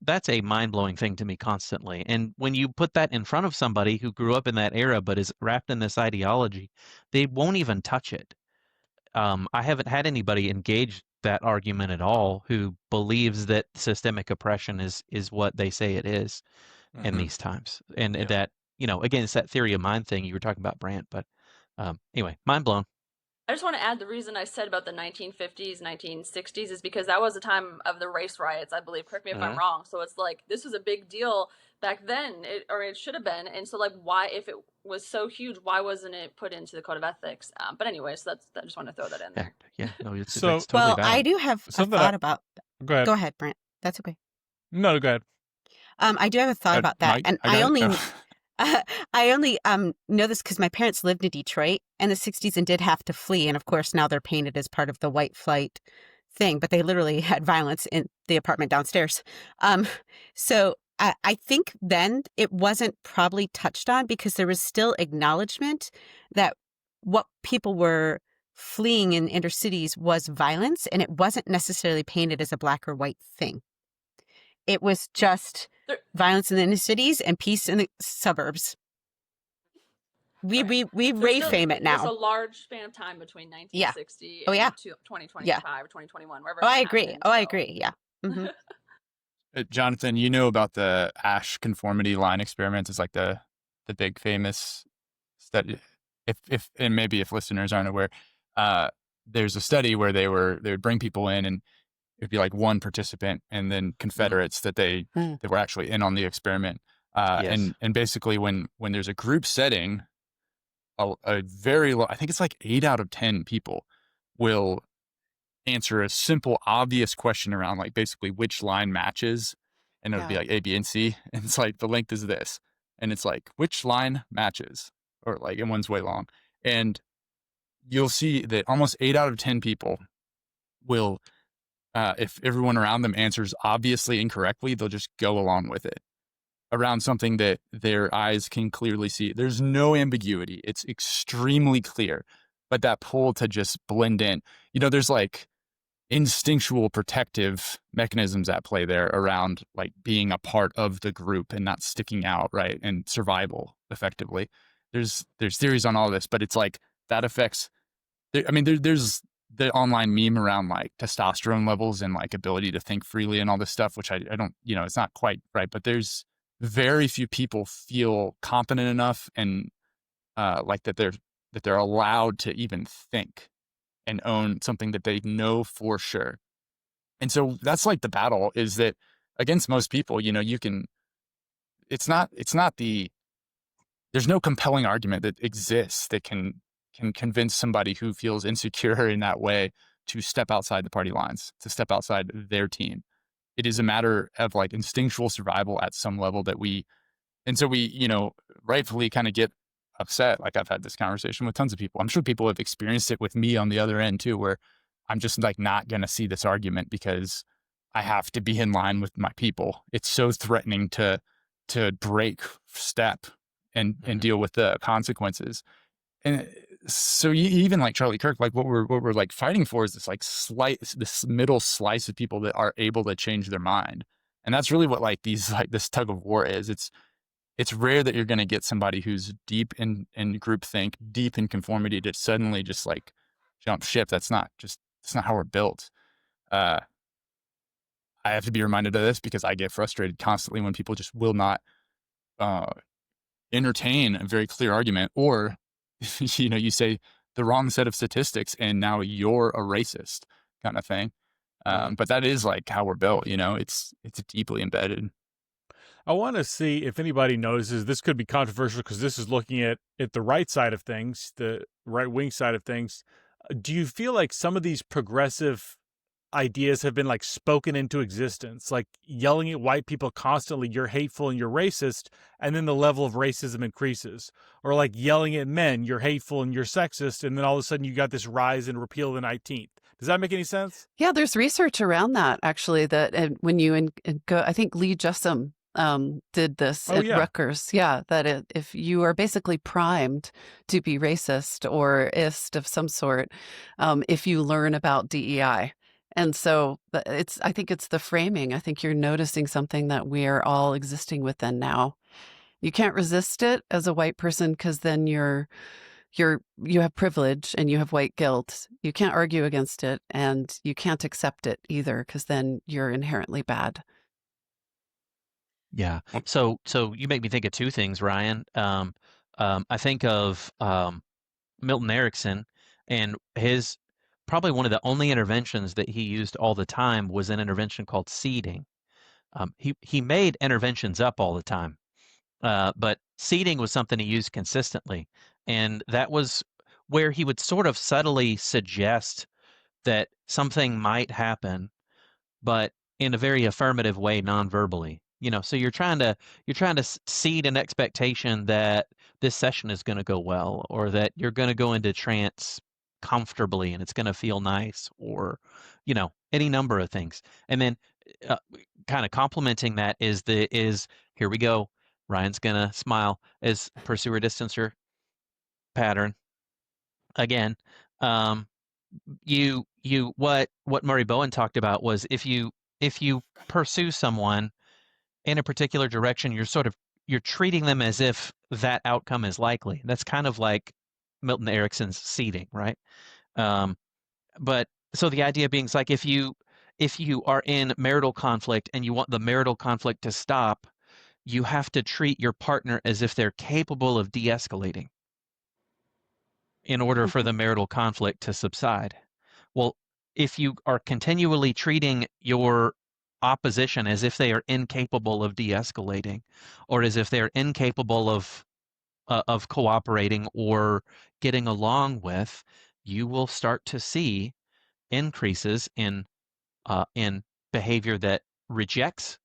that's a mind-blowing thing to me constantly. And when you put that in front of somebody who grew up in that era but is wrapped in this ideology, they won't even touch it. I haven't had anybody engage that argument at all who believes that systemic oppression is what they say it is in these times, and Yeah. that again, it's that theory of mind thing you were talking about, Brant. But anyway, mind blown. I just want to add the reason I said about the 1950s, 1960s is because that was the time of the race riots, I believe. Correct me if I'm wrong. So it's like this was a big deal back then, or it should have been. And so, like, why, if it was so huge, why wasn't it put into the code of ethics? But anyways, I just want to throw that in there. Yeah, no, that's So- totally Well, valid. I do have a Something thought about. Go ahead. Go ahead, Brent. That's okay. No, go ahead. I do have a thought about that, Mike, and I got it. I only know this because my parents lived in Detroit in the 60s and did have to flee. And of course, now they're painted as part of the white flight thing, but they literally had violence in the apartment downstairs. So I think then it wasn't probably touched on because there was still acknowledgement that what people were fleeing in inner cities was violence, and it wasn't necessarily painted as a black or white thing. It was just violence in the inner cities and peace in the suburbs. We reframe it now. There's a large span of time between 1960 Oh, yeah. and 2025 or 2021, wherever. Oh, that I agree. happened, Oh, I so. agree. Yeah. Hmm. Jonathan, you know about the Ash conformity line experiments. It's like the big famous study. If and maybe if listeners aren't aware, there's a study where they would bring people in and it'd be like one participant and then Confederates that they were actually in on the experiment. Yes. And basically when there's a group setting, a very low, I think it's like 8 out of 10 people will answer a simple, obvious question around like basically which line matches, and it'll be like A, B, and C, and it's like the length is this, and it's like which line matches, or like, and one's way long, and you'll see that almost 8 out of 10 people will, if everyone around them answers obviously incorrectly, they'll just go along with it around something that their eyes can clearly see. There's no ambiguity. It's extremely clear, but that pull to just blend in, there's like instinctual protective mechanisms at play there around like being a part of the group and not sticking out, right? And survival effectively. There's theories on all this, but it's like that affects, there's the online meme around like testosterone levels and like ability to think freely and all this stuff, which I don't, it's not quite right, but there's very few people feel competent enough and like that they're allowed to even think and own something that they know for sure. And so that's like the battle, is that against most people, you can, it's not there's no compelling argument that exists that can convince somebody who feels insecure in that way to step outside the party lines, to step outside their team. It is a matter of like instinctual survival at some level and so we, rightfully kind of get upset. Like I've had this conversation with tons of people. I'm sure people have experienced it with me on the other end too, where I'm just like not going to see this argument because I have to be in line with my people. It's so threatening to break step and deal with the consequences. And so even like Charlie Kirk, like what we're like fighting for is this like this middle slice of people that are able to change their mind. And that's really what like this tug of war is. It's rare that you're going to get somebody who's deep in groupthink, deep in conformity to suddenly just like jump ship. That's not how we're built. I have to be reminded of this because I get frustrated constantly when people just will not entertain a very clear argument, or you say the wrong set of statistics and now you're a racist kind of thing. But that is like how we're built. It's deeply embedded. I want to see if anybody notices this could be controversial because this is looking at the right side of things, the right wing side of things. Do you feel like some of these progressive ideas have been like spoken into existence, like yelling at white people constantly, you're hateful and you're racist, and then the level of racism increases, or like yelling at men, you're hateful and you're sexist, and then all of a sudden you got this rise in repeal the 19th. Does that make any sense? Yeah, there's research around that actually. That when you go, I think Lee Jussum did this at Rutgers. Yeah, that if you are basically primed to be racist or ist of some sort, if you learn about DEI. And so I think it's the framing. I think you're noticing something that we're all existing within now. You can't resist it as a white person because then you have privilege and you have white guilt. You can't argue against it and you can't accept it either because then you're inherently bad. Yeah. So you make me think of two things, Ryan. I think of Milton Erickson, and his probably one of the only interventions that he used all the time was an intervention called seeding. He made interventions up all the time, but seeding was something he used consistently, and that was where he would sort of subtly suggest that something might happen, but in a very affirmative way, non-verbally. So you're trying to seed an expectation that this session is going to go well, or that you're going to go into trance comfortably and it's going to feel nice, or any number of things. And then uh, kind of complementing that is here we go. Ryan's going to smile as pursuer distancer pattern again. Um, what Murray Bowen talked about was if you pursue someone in a particular direction, you're treating them as if that outcome is likely. That's kind of like Milton Erickson's seeding, right? But so the idea being is like if you are in marital conflict and you want the marital conflict to stop, you have to treat your partner as if they're capable of de-escalating in order for the marital conflict to subside. Well, if you are continually treating your opposition as if they are incapable of de-escalating, or as if they're incapable of cooperating or getting along with, you will start to see increases in behavior that rejects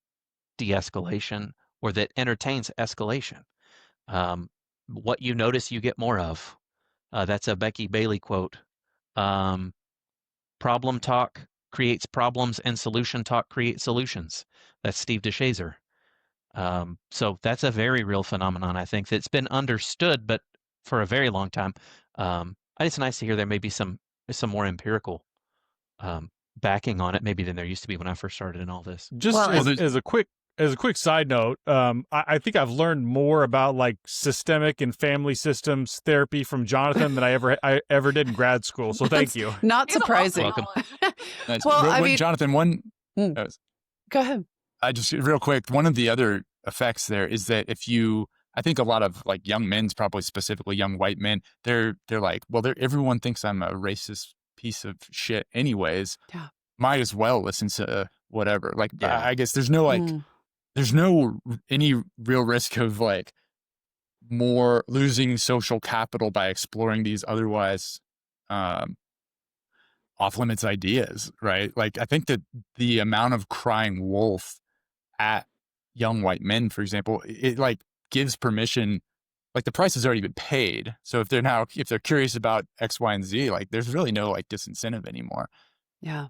de-escalation or that entertains escalation. What you notice, you get more of. That's a Becky Bailey quote. Problem talk creates problems, and solution talk creates solutions. That's Steve DeShazer. So that's a very real phenomenon, I think, that's been understood, but for a very long time. It's nice to hear there may be some more empirical backing on it, maybe than there used to be when I first started in all this. Just as a quick side note, I think I've learned more about like systemic and family systems therapy from Jonathan than I ever did in grad school. So thank you. Not surprising. Welcome. Well, Jonathan, Go ahead. Just real quick, one of the other effects there is that I think a lot of like young men, probably specifically young white men, they're like, well, everyone thinks I'm a racist piece of shit anyways. Yeah. Might as well listen to whatever. Like, yeah. I guess there's no any real risk of like more losing social capital by exploring these otherwise off limits ideas, right? Like, I think that the amount of crying wolf at young white men, for example, it like gives permission. Like, the price has already been paid. So if they're curious about X, Y, and Z, like there's really no like disincentive anymore. Yeah.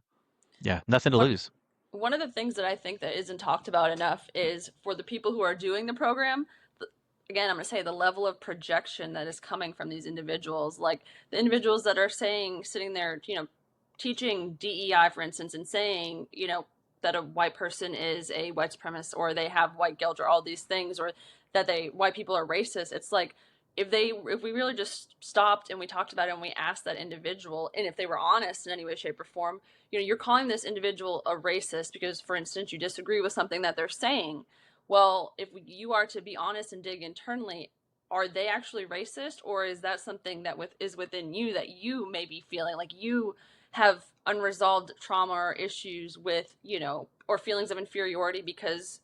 Yeah. Nothing to lose. One of the things that I think that isn't talked about enough is for the people who are doing the program, again, I'm going to say the level of projection that is coming from these individuals, like the individuals that are sitting there, teaching DEI, for instance, and saying, that a white person is a white supremacist, or they have white guilt, or all these things, or that white people are racist. It's like, if we really just stopped and we talked about it and we asked that individual, and if they were honest in any way, shape, or form, you're calling this individual a racist because, for instance, you disagree with something that they're saying. Well, if you are to be honest and dig internally, are they actually racist, or is that something that is within you that you may be feeling like you have unresolved trauma or issues with, or feelings of inferiority because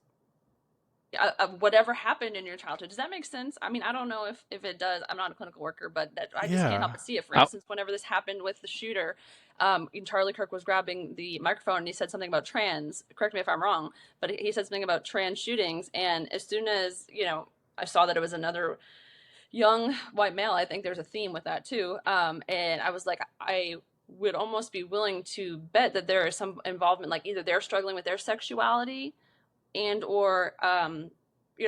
of whatever happened in your childhood? Does that make sense? I mean, I don't know if it does. I'm not a clinical worker, but I just can't help but see it. For instance, whenever this happened with the shooter, Charlie Kirk was grabbing the microphone and he said something about trans. Correct me if I'm wrong, but he said something about trans shootings. And as soon as, I saw that it was another young white male, I think there's a theme with that too. And I was like, I would almost be willing to bet that there is some involvement, like either they're struggling with their sexuality and or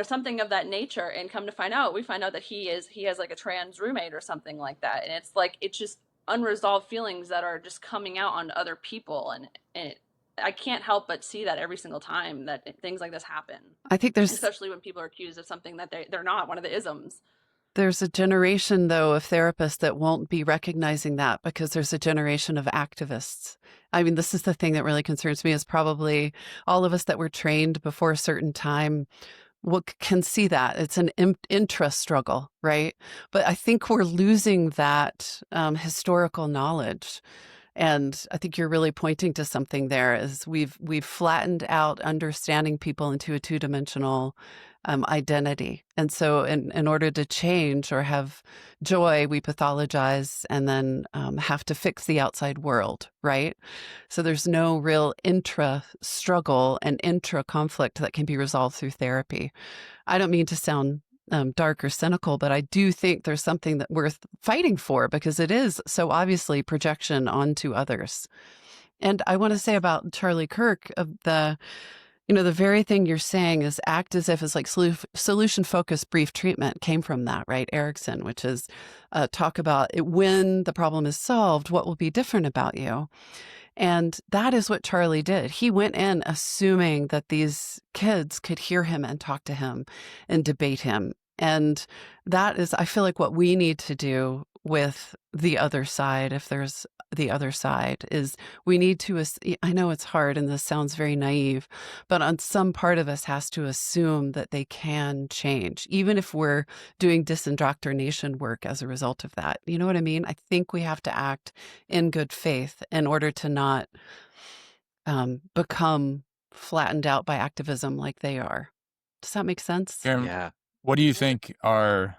something of that nature, and come to find out, we find out that he has like a trans roommate or something like that, and it's just unresolved feelings that are just coming out on other people, and I can't help but see that every single time that things like this happen. I think especially when people are accused of something that they're not, one of the isms. There's a generation, though, of therapists that won't be recognizing that because there's a generation of activists I mean, this is the thing that really concerns me is probably all of us that were trained before a certain time can see that. It's an intra struggle, right? But I think we're losing that historical knowledge. And I think you're really pointing to something there is we've flattened out understanding people into a two-dimensional identity. And so in order to change or have joy, we pathologize and then have to fix the outside world, right? So there's no real intra struggle and intra conflict that can be resolved through therapy. I don't mean to sound dark or cynical, but I do think there's something that worth fighting for because it is so obviously projection onto others. And I want to say about Charlie Kirk of the very thing you're saying is act as if it's like solution focused brief treatment came from that, right? Erickson, which is talk about it when the problem is solved, what will be different about you. And that is what Charlie did. He went in assuming that these kids could hear him and talk to him and debate him. And that is, I feel like, what we need to do with the other side, if there's the other side, is we need to, I know it's hard and this sounds very naive, but on some part of us has to assume that they can change, even if we're doing disindoctrination work as a result of that. You know what I mean? I think we have to act in good faith in order to not become flattened out by activism like they are. Does that make sense? Karen, Yeah. what do you think are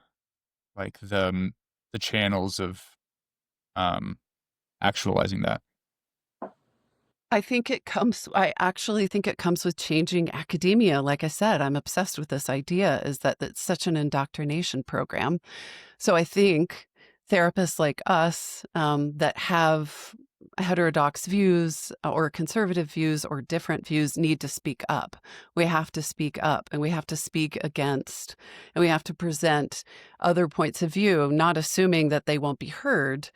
like the channels of actualizing that? I actually think it comes with changing academia. Like I said, I'm obsessed with this idea is that it's such an indoctrination program. So I think therapists like us that have heterodox views or conservative views or different views need to speak up. We have to speak up and we have to speak against and we have to present other points of view, not assuming that they won't be heard,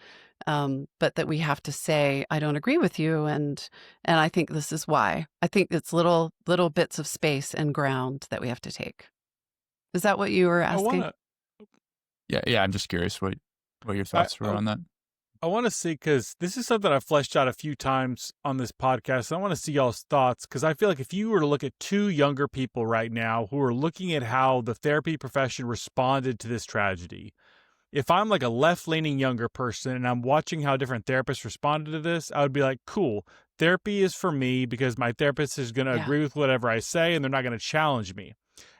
but that we have to say, I don't agree with you. And I think this is why. I think it's little bits of space and ground that we have to take. Is that what you were asking? Yeah. I'm just curious what your thoughts were on that. I want to see, because this is something I've fleshed out a few times on this podcast. I want to see y'all's thoughts, because I feel like if you were to look at two younger people right now who are looking at how the therapy profession responded to this tragedy, if I'm like a left-leaning younger person and I'm watching how different therapists responded to this, I would be like, cool, therapy is for me because my therapist is going to agree with whatever I say and they're not going to challenge me.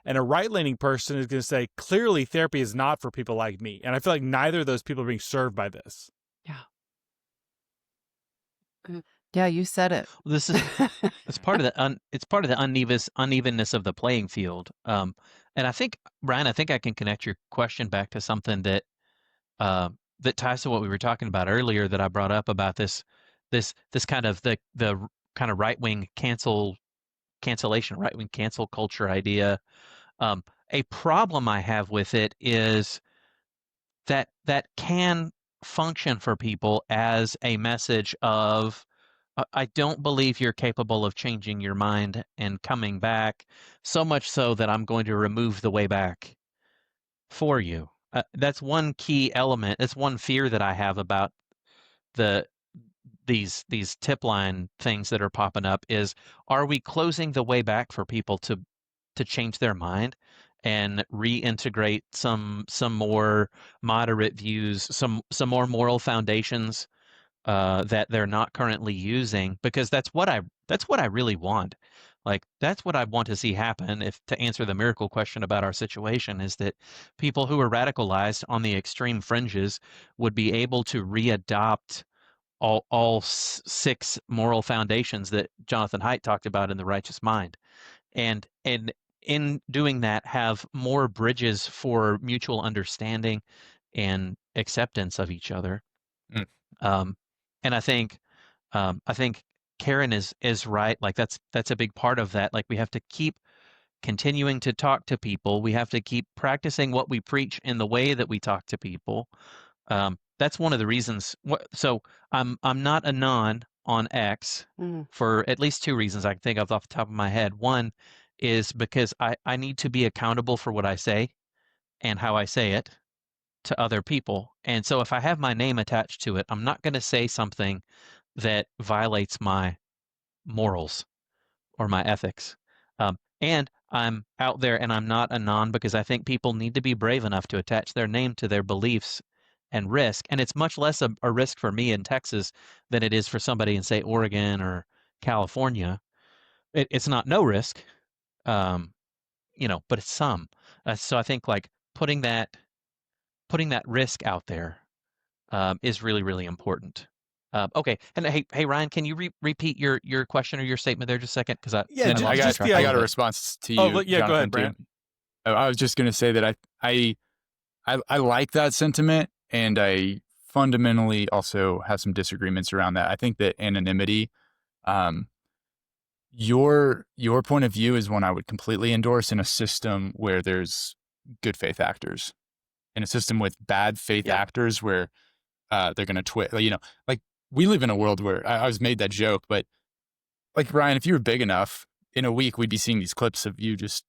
And a right-leaning person is going to say, clearly therapy is not for people like me. And I feel like neither of those people are being served by this. Yeah, you said it. This is it's part of the unevenness of the playing field. And I think, Brian, I can connect your question back to something that that ties to what we were talking about earlier that I brought up about this kind of the kind of right-wing cancellation, right-wing cancel culture idea. A problem I have with it is that can function for people as a message of I don't believe you're capable of changing your mind and coming back, so much so that I'm going to remove the way back for you. That's one key element. That's one fear that I have about these tip line things that are popping up is, are we closing the way back for people to change their mind and reintegrate some more moderate views, some more moral foundations that they're not currently using? Because that's what I really want. Like, that's what I want to see happen, if to answer the miracle question about our situation, is that people who are radicalized on the extreme fringes would be able to readopt all six moral foundations that Jonathan Haidt talked about in The Righteous Mind. And in doing that, have more bridges for mutual understanding and acceptance of each other. And I think Karen is right. Like that's a big part of that. Like, we have to keep continuing to talk to people. We have to keep practicing what we preach in the way that we talk to people. That's one of the reasons. So I'm not a non on X for at least two reasons I can think of off the top of my head. One is because I need to be accountable for what I say and how I say it to other people. And so if I have my name attached to it, I'm not going to say something that violates my morals or my ethics. And I'm out there and I'm not a non because I think people need to be brave enough to attach their name to their beliefs and risk. And it's much less a risk for me in Texas than it is for somebody in, say, Oregon or California. It's not no risk, um, but it's some. So I think like putting that risk out there is really, really important. Okay, and hey, Ryan, can you repeat your question or your statement there just a second? Because Yeah, I lost just track the I a got little a bit. response to Oh, you, yeah, go ahead, Jonathan, Brant. too. I was just going to say that I like that sentiment, and I fundamentally also have some disagreements around that. I think that anonymity, um, your point of view is one I would completely endorse in a system where there's good faith actors. In a system with bad faith Yeah. actors where they're going to twit, like we live in a world where I was made that joke, but like Ryan, if you were big enough, in a week we'd be seeing these clips of you just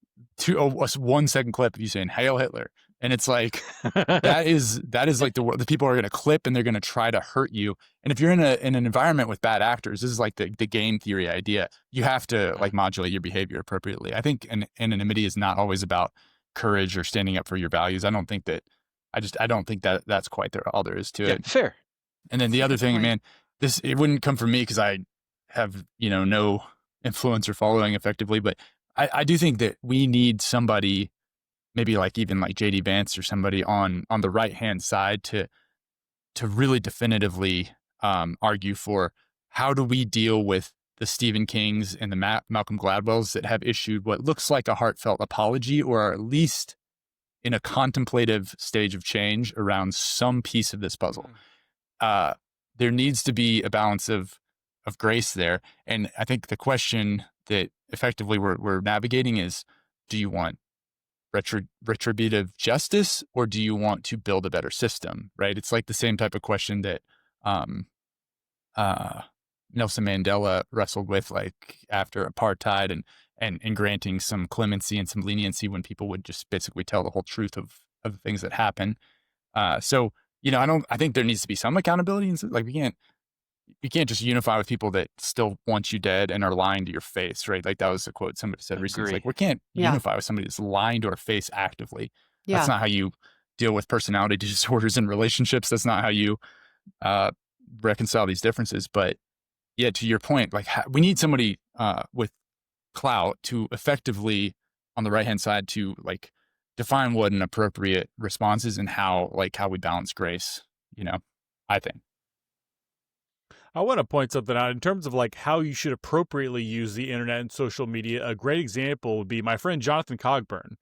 1 second clip of you saying "Hail Hitler," and it's like that is like the people are going to clip and they're going to try to hurt you. And if you're in an environment with bad actors, this is like the game theory idea. You have to like modulate your behavior appropriately. I think anonymity is not always about courage or standing up for your values. I don't think that. I don't think that that's quite all there is to Yeah, it. fair. And then the That's a other good thing, point. man, it wouldn't come from me because I have, no influence or following effectively, but I do think that we need somebody, maybe like even like JD Vance or somebody on the right hand side to really definitively argue for how do we deal with the Stephen Kings and the Malcolm Gladwells that have issued what looks like a heartfelt apology, or are at least in a contemplative stage of change around some piece of this puzzle. There needs to be a balance of grace there. And I think the question that effectively we're navigating is, do you want retributive justice, or do you want to build a better system, right? It's like the same type of question that Nelson Mandela wrestled with, like after apartheid, and granting some clemency and some leniency when people would just basically tell the whole truth of the things that happen. So, I think there needs to be some accountability, and like you can't just unify with people that still want you dead and are lying to your face, right? Like that was a quote somebody said recently. It's Agree. like, we can't Yeah. unify with somebody that's lying to our face actively. Yeah. That's not how you deal with personality disorders in relationships. That's not how you reconcile these differences. But yeah, to your point, like we need somebody with clout to effectively, on the right-hand side, to like define what an appropriate response is and how we balance grace, I think. I want to point something out in terms of like how you should appropriately use the internet and social media. A great example would be my friend Jonathan Cogburn.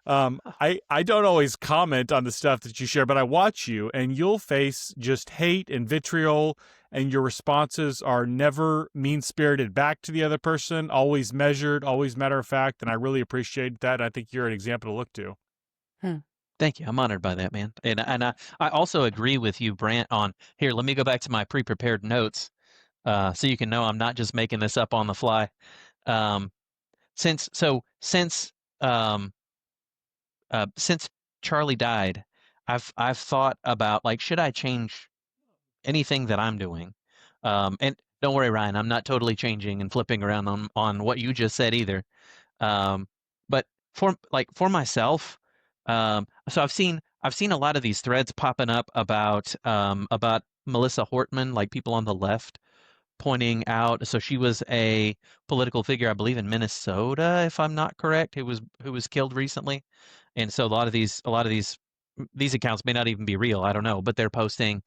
I don't always comment on the stuff that you share, but I watch you and you'll face just hate and vitriol, and your responses are never mean-spirited back to the other person, always measured, always matter of fact, and I really appreciate that. I think you're an example to look to. Thank you. I'm honored by that, man. And I also agree with you, Brant, on here. Let me go back to my pre-prepared notes so you can know I'm not just making this up on the fly. Since Charlie died, I've thought about like, should I change anything that I'm doing? And don't worry, Ryan, I'm not totally changing and flipping around on what you just said either. But for myself, so I've seen a lot of these threads popping up about Melissa Hortman, like people on the left pointing out. So she was a political figure, I believe, in Minnesota, if I'm not correct, who was killed recently. And so a lot of these accounts may not even be real. I don't know, but they're posting,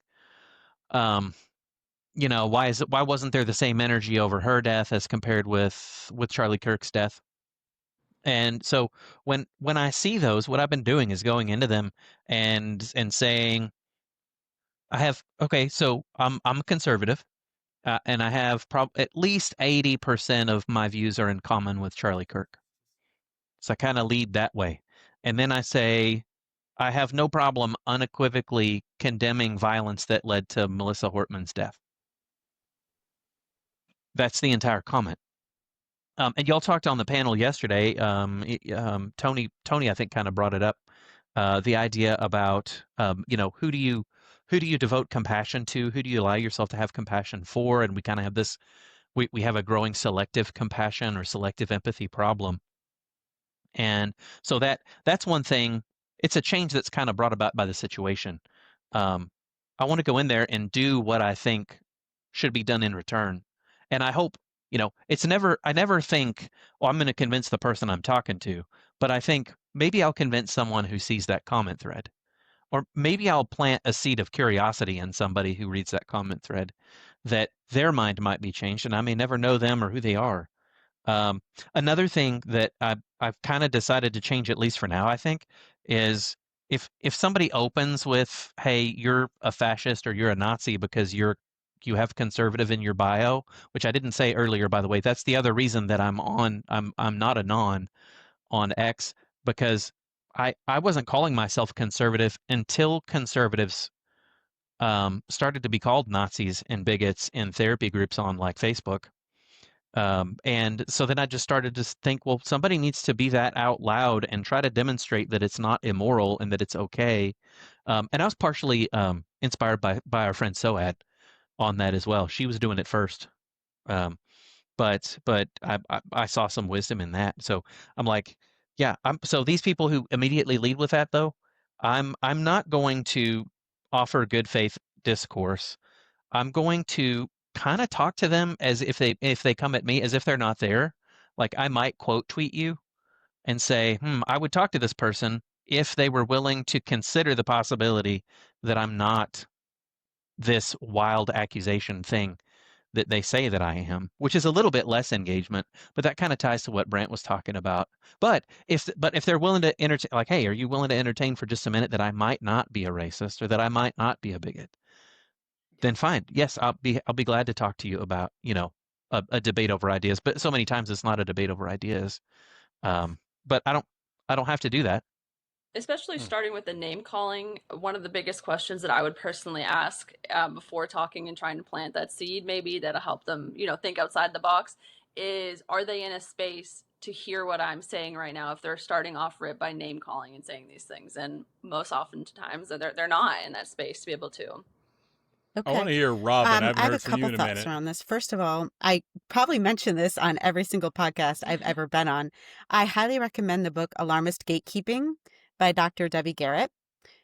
why wasn't there the same energy over her death as compared with Charlie Kirk's death? And so when I see those, what I've been doing is going into them and saying, so I'm conservative, and I have at least 80% of my views are in common with Charlie Kirk. So I kind of lead that way. And then I say, I have no problem unequivocally condemning violence that led to Melissa Hortman's death. That's the entire comment. And y'all talked on the panel yesterday. Tony, I think, kind of brought it up. The idea about, who do you who do you devote compassion to? Who do you allow yourself to have compassion for? And we kind of have this, we have a growing selective compassion or selective empathy problem. And so that's one thing. It's a change that's kind of brought about by the situation. I want to go in there and do what I think should be done in return. And I hope, I never think, oh, I'm going to convince the person I'm talking to, but I think maybe I'll convince someone who sees that comment thread. Or maybe I'll plant a seed of curiosity in somebody who reads that comment thread that their mind might be changed, and I may never know them or who they are. Um, Another thing that I've kind of decided to change, at least for now, I think, is if somebody opens with, "Hey, you're a fascist or you're a Nazi because you have conservative in your bio," which I didn't say earlier, by the way. That's the other reason that I'm not a non on X, because I wasn't calling myself conservative until conservatives started to be called Nazis and bigots in therapy groups on like Facebook. And so then I just started to think, well, somebody needs to be that out loud and try to demonstrate that it's not immoral and that it's okay. And I was partially inspired by our friend Soad on that as well. She was doing it first. Um, but I saw some wisdom in that. So I'm like, yeah, so these people who immediately lead with that though, I'm not going to offer good faith discourse. I'm going to kind of talk to them as if they come at me as if they're not there. Like I might quote tweet you and say, I would talk to this person if they were willing to consider the possibility that I'm not this wild accusation thing that they say that I am, which is a little bit less engagement, but that kind of ties to what Brent was talking about. But if they're willing to entertain, like, hey, are you willing to entertain for just a minute that I might not be a racist or that I might not be a bigot? Then fine. Yes, I'll be glad to talk to you about, a debate over ideas. But so many times it's not a debate over ideas. But I don't have to do that. Especially starting with the name calling, one of the biggest questions that I would personally ask before talking and trying to plant that seed, maybe that'll help them, think outside the box, is are they in a space to hear what I'm saying right now if they're starting off rip by name calling and saying these things? And most oftentimes they're not in that space to be able to. I want Okay. to hear Robin. I I haven't have a heard from you couple in a thoughts minute. around this. First of all, I probably mention this on every single podcast I've ever been on. I highly recommend the book Alarmist Gatekeeping by Dr. Debbie Garrett.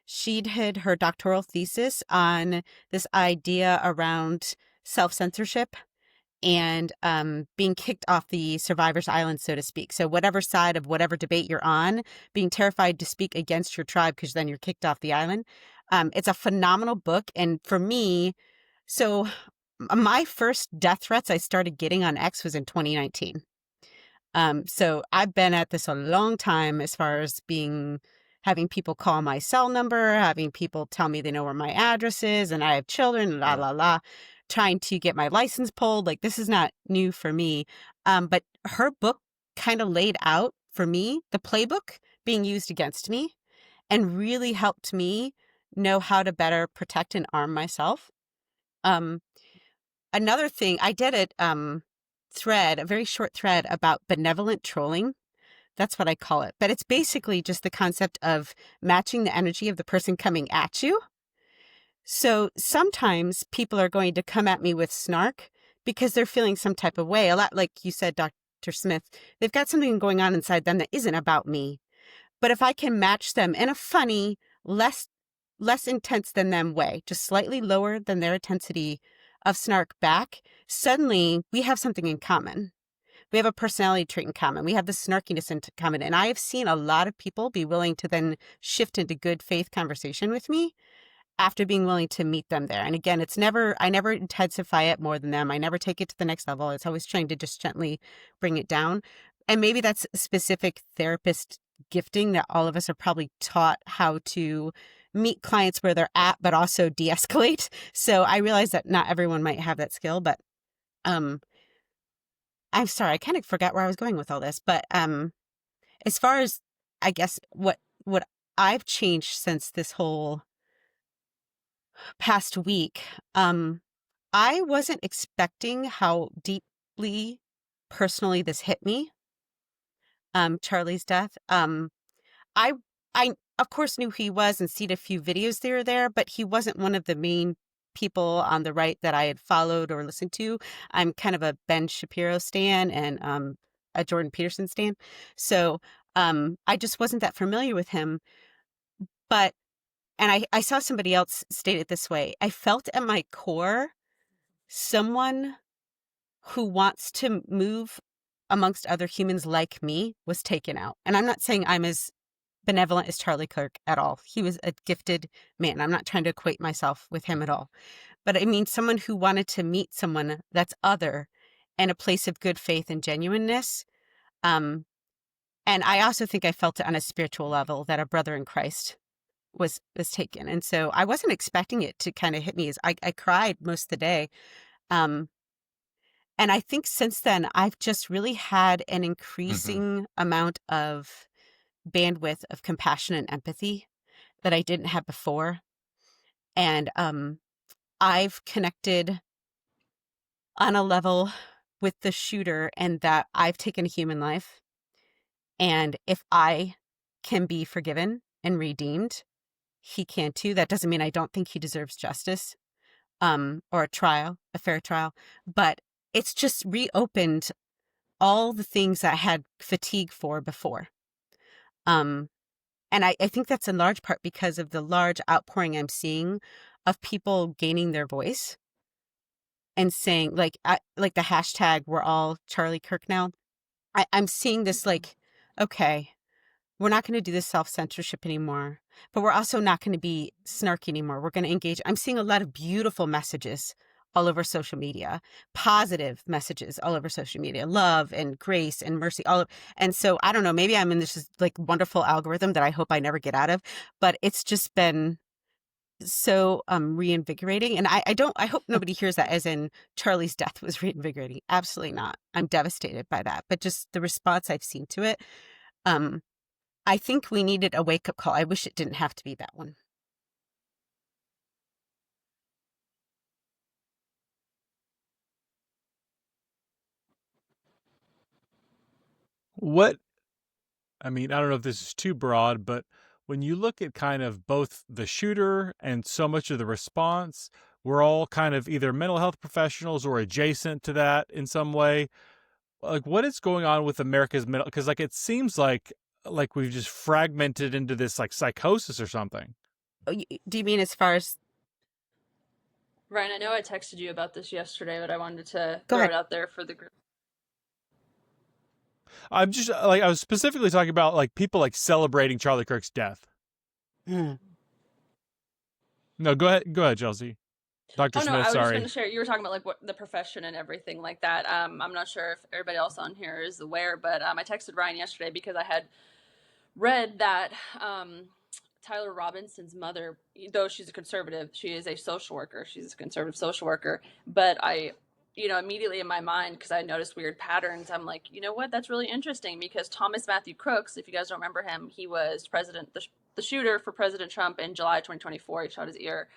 She did her doctoral thesis on this idea around self-censorship and being kicked off the survivor's island, so to speak. So whatever side of whatever debate you're on, being terrified to speak against your tribe because then you're kicked off the island. It's a phenomenal book. And for me, so my first death threats I started getting on X was in 2019. So I've been at this a long time as far as having people call my cell number, having people tell me they know where my address is and I have children, la, la, la, trying to get my license pulled. Like this is not new for me. But her book kind of laid out for me the playbook being used against me and really helped me know how to better protect and arm myself. Another thing, I did a very short thread about benevolent trolling. That's what I call it. But it's basically just the concept of matching the energy of the person coming at you. So sometimes people are going to come at me with snark because they're feeling some type of way. A lot, like you said, Dr. Smith, they've got something going on inside them that isn't about me. But if I can match them in a funny, less intense than them way, just slightly lower than their intensity of snark back, suddenly we have something in common. We have a personality trait in common. We have the snarkiness in common. And I have seen a lot of people be willing to then shift into good faith conversation with me after being willing to meet them there. And again, I never intensify it more than them. I never take it to the next level. It's always trying to just gently bring it down. And maybe that's specific therapist gifting that all of us are probably taught how to meet clients where they're at, but also de-escalate. So I realize that not everyone might have that skill, but I'm sorry, I kind of forgot where I was going with all this. But as far as I guess what I've changed since this whole past week, I wasn't expecting how deeply personally this hit me. Charlie's death. I of course, knew who he was and seen a few videos there or there, but he wasn't one of the main people on the right that I had followed or listened to. I'm kind of a Ben Shapiro stan and a Jordan Peterson stan. So I just wasn't that familiar with him. But, and I saw somebody else state it this way. I felt at my core someone who wants to move amongst other humans like me was taken out. And I'm not saying I'm as benevolent as Charlie Kirk at all. He was a gifted man. I'm not trying to equate myself with him at all. But I mean, someone who wanted to meet someone that's other and a place of good faith and genuineness. And I also think I felt it on a spiritual level that a brother in Christ was taken. And so I wasn't expecting it to kind of hit me. As I cried most of the day. And I think since then, I've just really had an increasing amount of bandwidth of compassion and empathy that I didn't have before. And I've connected on a level with the shooter, and that I've taken a human life. And if I can be forgiven and redeemed, he can too. That doesn't mean I don't think he deserves justice or a trial, a fair trial. But it's just reopened all the things I had fatigue for before. And I think that's in large part because of the large outpouring I'm seeing of people gaining their voice and saying, like the hashtag, we're all Charlie Kirk now. I'm seeing this like, okay, we're not going to do this self-censorship anymore, but we're also not going to be snarky anymore. We're going to engage. I'm seeing a lot of beautiful messages all over social media, positive messages all over social media, love and grace and mercy. And so I don't know, maybe I'm in this like wonderful algorithm that I hope I never get out of, but it's just been so reinvigorating. And I hope nobody hears that as in Charlie's death was reinvigorating. Absolutely not. I'm devastated by that. But just the response I've seen to it, I think we needed a wake-up call. I wish it didn't have to be that one. I mean, I don't know if this is too broad, but when you look at kind of both the shooter and so much of the response, we're all kind of either mental health professionals or adjacent to that in some way. Like, what is going on with America's mental? Because like it seems like we've just fragmented into this like psychosis or something. Do you mean as far as Ryan, I know I texted you about this yesterday, but I wanted to Go throw ahead. it out there for the group. I'm just like I was specifically talking about like people like celebrating Charlie Kirk's death. No, go ahead, Chelsea. Dr. Oh no, Smith, I was just sorry. going to share. You were talking about like what the profession and everything like that. I'm not sure if everybody else on here is aware, but I texted Ryan yesterday because I had read that Tyler Robinson's mother, though she's a conservative, she is a social worker. She's a conservative social worker. But I, immediately in my mind, because I noticed weird patterns, I'm like, you know what? That's really interesting because Thomas Matthew Crooks, if you guys don't remember him, he was the shooter for President Trump in July 2024. He shot his ear.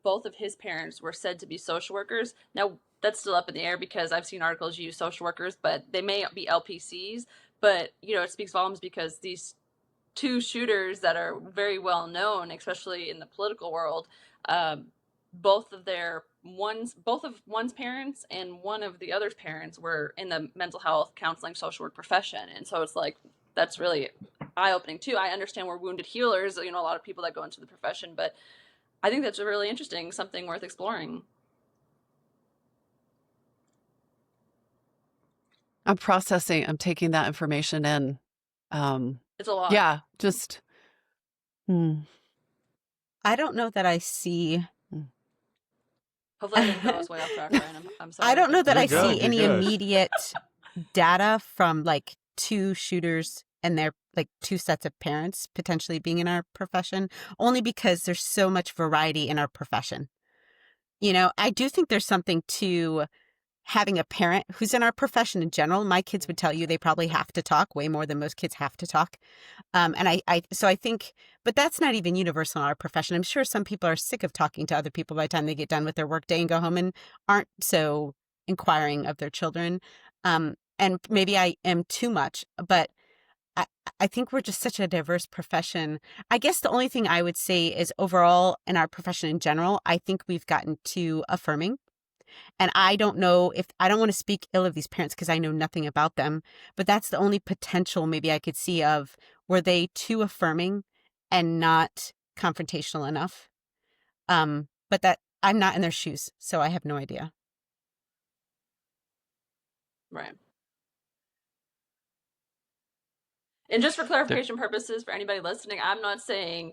Both of his parents were said to be social workers. Now, that's still up in the air because I've seen articles use social workers, but they may be LPCs. But, it speaks volumes because these two shooters that are very well known, especially in the political world, both of one's parents and one of the other's parents were in the mental health counseling social work profession. And so it's like, that's really eye-opening too. I understand we're wounded healers, a lot of people that go into the profession, but I think that's really interesting, something worth exploring. I'm processing. I'm taking that information in. It's a lot. Yeah, just. I don't know that I see. Hopefully I didn't throw us way off track, Ryan. I'm sorry. I don't know that You're I good, see you're any good. immediate data from like two shooters and their like two sets of parents potentially being in our profession, only because there's so much variety in our profession. I do think there's something to having a parent who's in our profession in general. My kids would tell you they probably have to talk way more than most kids have to talk. And so I think, but that's not even universal in our profession. I'm sure some people are sick of talking to other people by the time they get done with their workday and go home and aren't so inquiring of their children. And maybe I am too much, but I think we're just such a diverse profession. I guess the only thing I would say is overall in our profession in general, I think we've gotten too affirming. And I don't know if I don't want to speak ill of these parents because I know nothing about them, but that's the only potential maybe I could see of were they too affirming and not confrontational enough. But that I'm not in their shoes, so I have no idea. Right. And just for clarification purposes, for anybody listening, I'm not saying,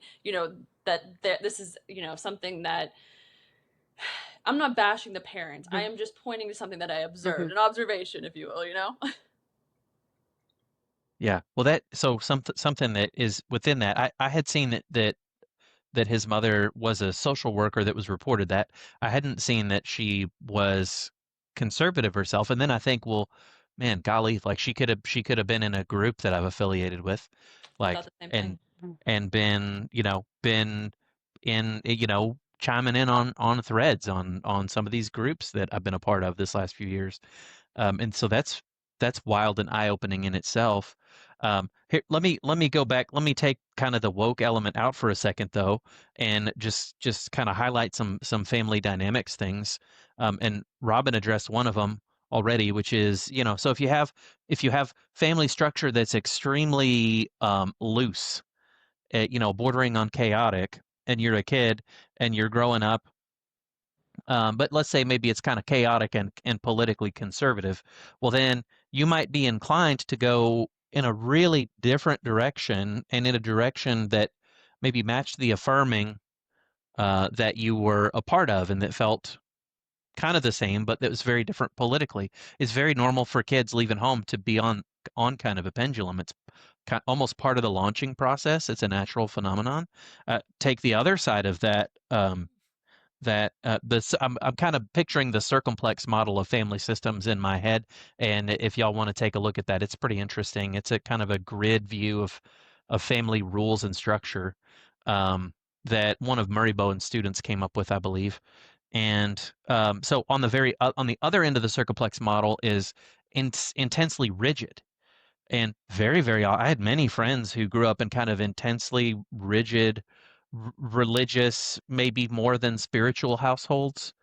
that this is, something that I'm not bashing the parents. I am just pointing to something that I observed, an observation, if you will, Yeah. Well, something that is within that. I had seen that his mother was a social worker that was reported that. I hadn't seen that she was conservative herself. And then I think, well, man, golly, like she could have been in a group that I've affiliated with, I like thought the same thing. and been in chiming in on threads on some of these groups that I've been a part of this last few years. And so that's wild and eye-opening in itself. Here, let me go back. Let me take kind of the woke element out for a second, though, and just kind of highlight some family dynamics things. And Robin addressed one of them already, which is, so if you have family structure that's extremely loose, bordering on chaotic, and you're a kid and you're growing up, but let's say maybe it's kind of chaotic and politically conservative, well, then you might be inclined to go in a really different direction and in a direction that maybe matched the affirming that you were a part of and that felt kind of the same, but that was very different politically. It's very normal for kids leaving home to be on kind of a pendulum. It's almost part of the launching process. It's a natural phenomenon. Take the other side of that. I'm kind of picturing the circumplex model of family systems in my head, and if y'all want to take a look at that, it's pretty interesting. It's a kind of a grid view of family rules and structure that one of Murray Bowen's students came up with, I believe. And so on the other end of the circumplex model is intensely rigid and very, very. I had many friends who grew up in kind of intensely rigid, religious, maybe more than spiritual households,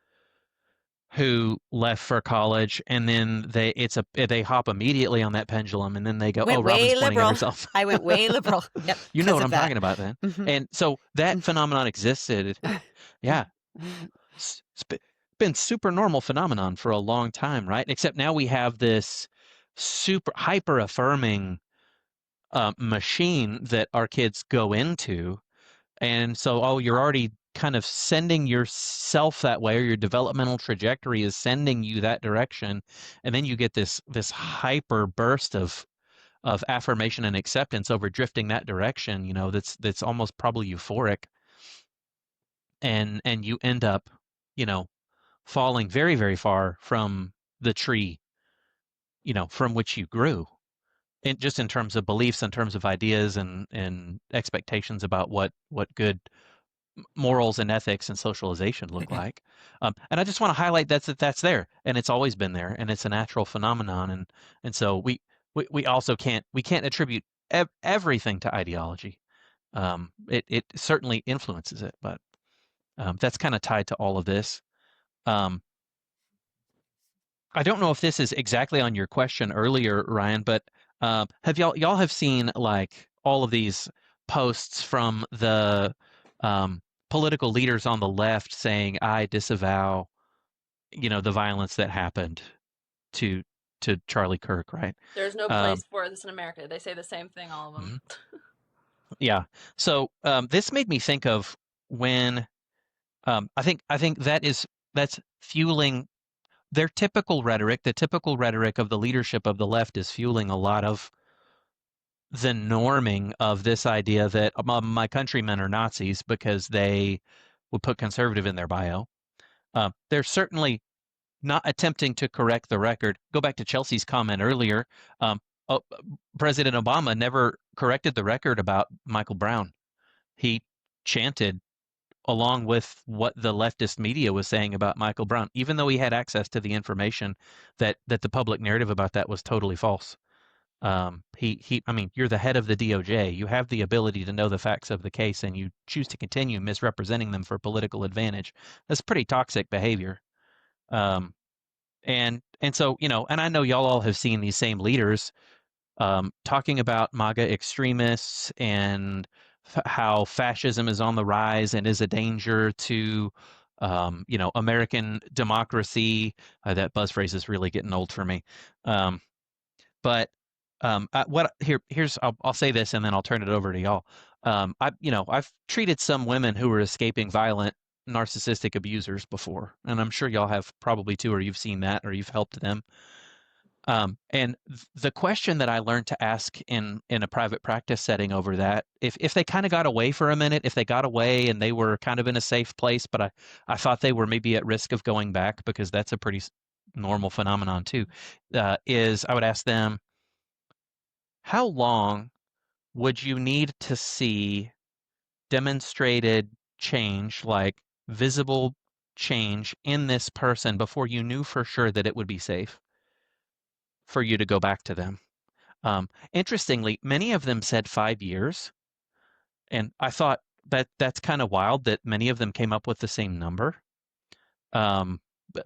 who left for college, and then they hop immediately on that pendulum, and then they go, Went "Oh, way Robin's pointing at liberal. herself." I went way liberal. Yep. You know what because I'm of that. talking about then. And so that phenomenon existed. Yeah. It's been super normal phenomenon for a long time, right? Except now we have this super hyper affirming machine that our kids go into. And so, you're already kind of sending yourself that way, or your developmental trajectory is sending you that direction. And then you get this hyper burst of affirmation and acceptance over drifting that direction, that's almost probably euphoric. And you end up, falling very, very far from the tree, from which you grew. And just in terms of beliefs, in terms of ideas and expectations about what good morals and ethics and socialization look like. And I just want to highlight that's there, and it's always been there, and it's a natural phenomenon. And so we also can't attribute everything to ideology. It certainly influences it, but that's kind of tied to all of this. I don't know if this is exactly on your question earlier, Ryan, but have y'all have seen like all of these posts from the political leaders on the left saying, "I disavow, the violence that happened to Charlie Kirk," right? There's no place for this in America. They say the same thing, all of them. Yeah. So this made me think of when I think that's fueling their typical rhetoric. The typical rhetoric of the leadership of the left is fueling a lot of the norming of this idea that my countrymen are Nazis because they would put conservative in their bio. They're certainly not attempting to correct the record. Go back to Chelsea's comment earlier. President Obama never corrected the record about Michael Brown. He chanted along with what the leftist media was saying about Michael Brown, even though he had access to the information that the public narrative about that was totally false. I mean, you're the head of the DOJ. You have the ability to know the facts of the case, and you choose to continue misrepresenting them for political advantage. That's pretty toxic behavior. And so, and I know y'all all have seen these same leaders talking about MAGA extremists and how fascism is on the rise and is a danger to, American democracy. That buzz phrase is really getting old for me. But I'll say this and then I'll turn it over to y'all. I've treated some women who were escaping violent narcissistic abusers before, and I'm sure y'all have probably too, or you've seen that, or you've helped them. And the question that I learned to ask in a private practice setting over that, if they kind of got away for a minute, if they got away and they were kind of in a safe place, but I thought they were maybe at risk of going back, because that's a pretty normal phenomenon too, is I would ask them, how long would you need to see demonstrated change, like visible change in this person, before you knew for sure that it would be safe for you to go back to them? Interestingly, many of them said 5 years, and I thought that's kind of wild that many of them came up with the same number,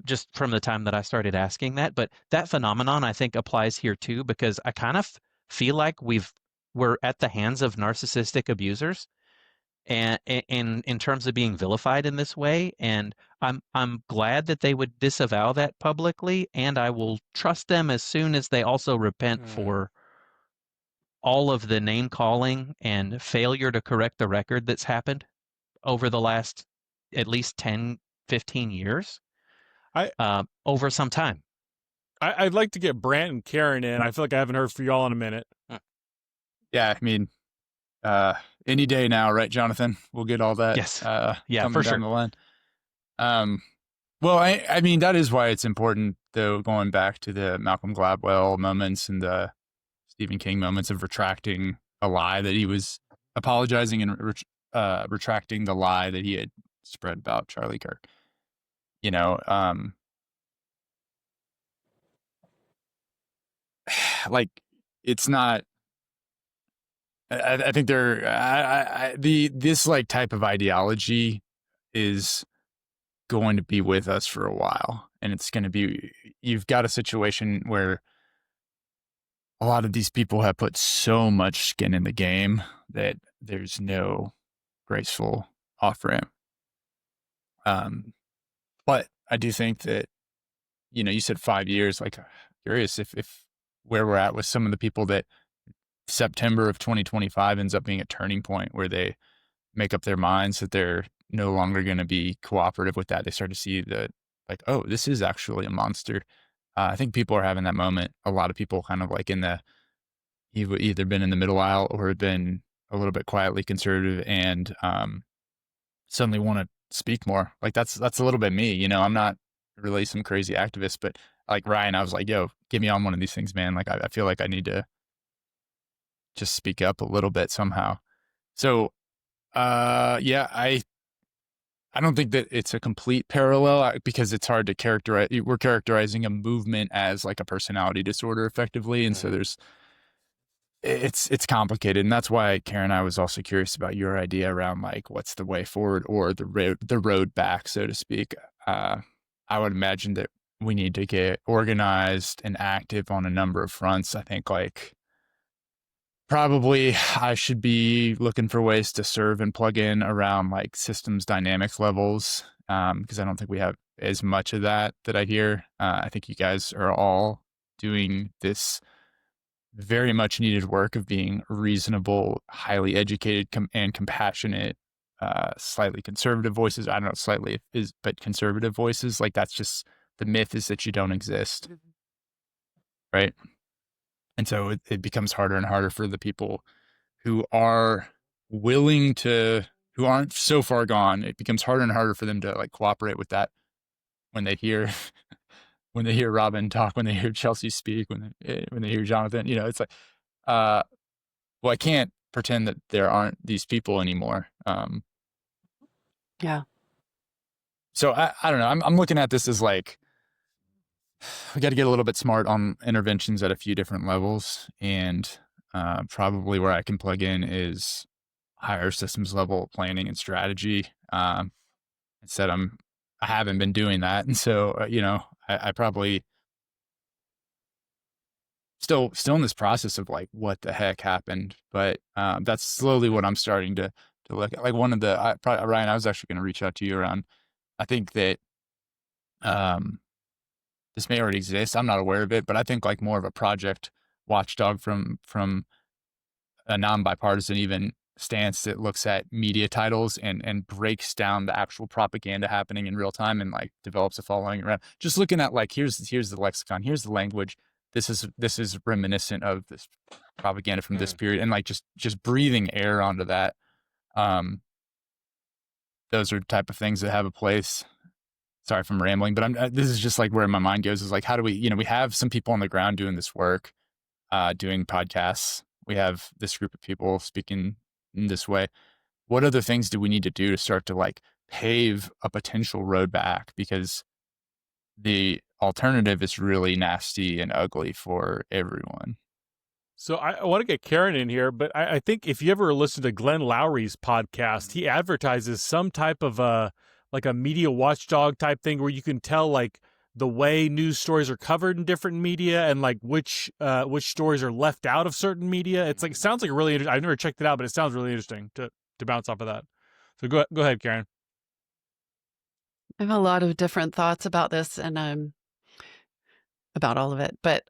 just from the time that I started asking that. But that phenomenon, I think, applies here too, because I kind of feel like we're at the hands of narcissistic abusers, and in terms of being vilified in this way. And I'm glad that they would disavow that publicly, and I will trust them as soon as they also repent for all of the name calling and failure to correct the record that's happened over the last at least 10, 15 years, over some time. I'd like to get Brant and Karen in. I feel like I haven't heard from y'all in a minute. Yeah, I mean, any day now, right, Jonathan? We'll get all that. Yes. Yeah, for down sure. the line. Well, I mean, that is why it's important, though, going back to the Malcolm Gladwell moments and the Stephen King moments of retracting a lie that he was apologizing and retracting the lie that he had spread about Charlie Kirk. Like, it's not. I think this like type of ideology is going to be with us for a while, and it's going to be. You've got a situation where a lot of these people have put so much skin in the game that there's no graceful off ramp. But I do think that, you said 5 years. Like, curious if where we're at with some of the people that September of 2025 ends up being a turning point where they make up their minds that they're no longer going to be cooperative with that. They start to see that, like, oh, this is actually a monster. I think people are having that moment. A lot of people kind of like you've either been in the middle aisle or been a little bit quietly conservative and suddenly want to speak more. Like that's a little bit me. I'm not really some crazy activist, but like Ryan, I was like, yo, get me on one of these things, man. Like I feel like I need to just speak up a little bit somehow. So, yeah, I don't think that it's a complete parallel because it's hard to characterize. We're characterizing a movement as like a personality disorder effectively. And so it's complicated. And that's why, Karen, I was also curious about your idea around like, what's the way forward or the road back, so to speak. I would imagine that we need to get organized and active on a number of fronts. I think like, probably I should be looking for ways to serve and plug in around like systems dynamics levels, because I don't think we have as much of that I hear. I think you guys are all doing this very much needed work of being reasonable, highly educated and compassionate, slightly conservative voices. I don't know, slightly but conservative voices. Like that's just the myth is that you don't exist, right? And so it becomes harder and harder for the people who are who aren't so far gone. It becomes harder and harder for them to like cooperate with that when they hear Robin talk, when they hear Chelsea speak, when they hear Jonathan. It's like, well, I can't pretend that there aren't these people anymore. Yeah. So I don't know. I'm looking at this as like we got to get a little bit smart on interventions at a few different levels, and probably where I can plug in is higher systems level planning and strategy. Instead, I haven't been doing that, and so I probably still in this process of like what the heck happened, but that's slowly what I'm starting to look at. Like one of the Ryan, I was actually going to reach out to you around. I think that um, this may already exist. I'm not aware of it, but I think like more of a project watchdog from a non-bipartisan even stance that looks at media titles and breaks down the actual propaganda happening in real time and like develops a following around. Just looking at like here's the lexicon, here's the language. This is reminiscent of this propaganda from this period, and like just breathing air onto that. Those are type of things that have a place. Sorry if I'm rambling, but this is just like where my mind goes is like, how do we, we have some people on the ground doing this work, doing podcasts. We have this group of people speaking in this way. What other things do we need to do to start to like pave a potential road back? Because the alternative is really nasty and ugly for everyone. So I want to get Karen in here, but I think if you ever listen to Glenn Lowry's podcast, he advertises some type of a media watchdog type thing where you can tell like the way news stories are covered in different media and like which stories are left out of certain media. It's like sounds like a really I've never checked it out, but it sounds really interesting to bounce off of that. So go ahead, Karen. I have a lot of different thoughts about this and about all of it, but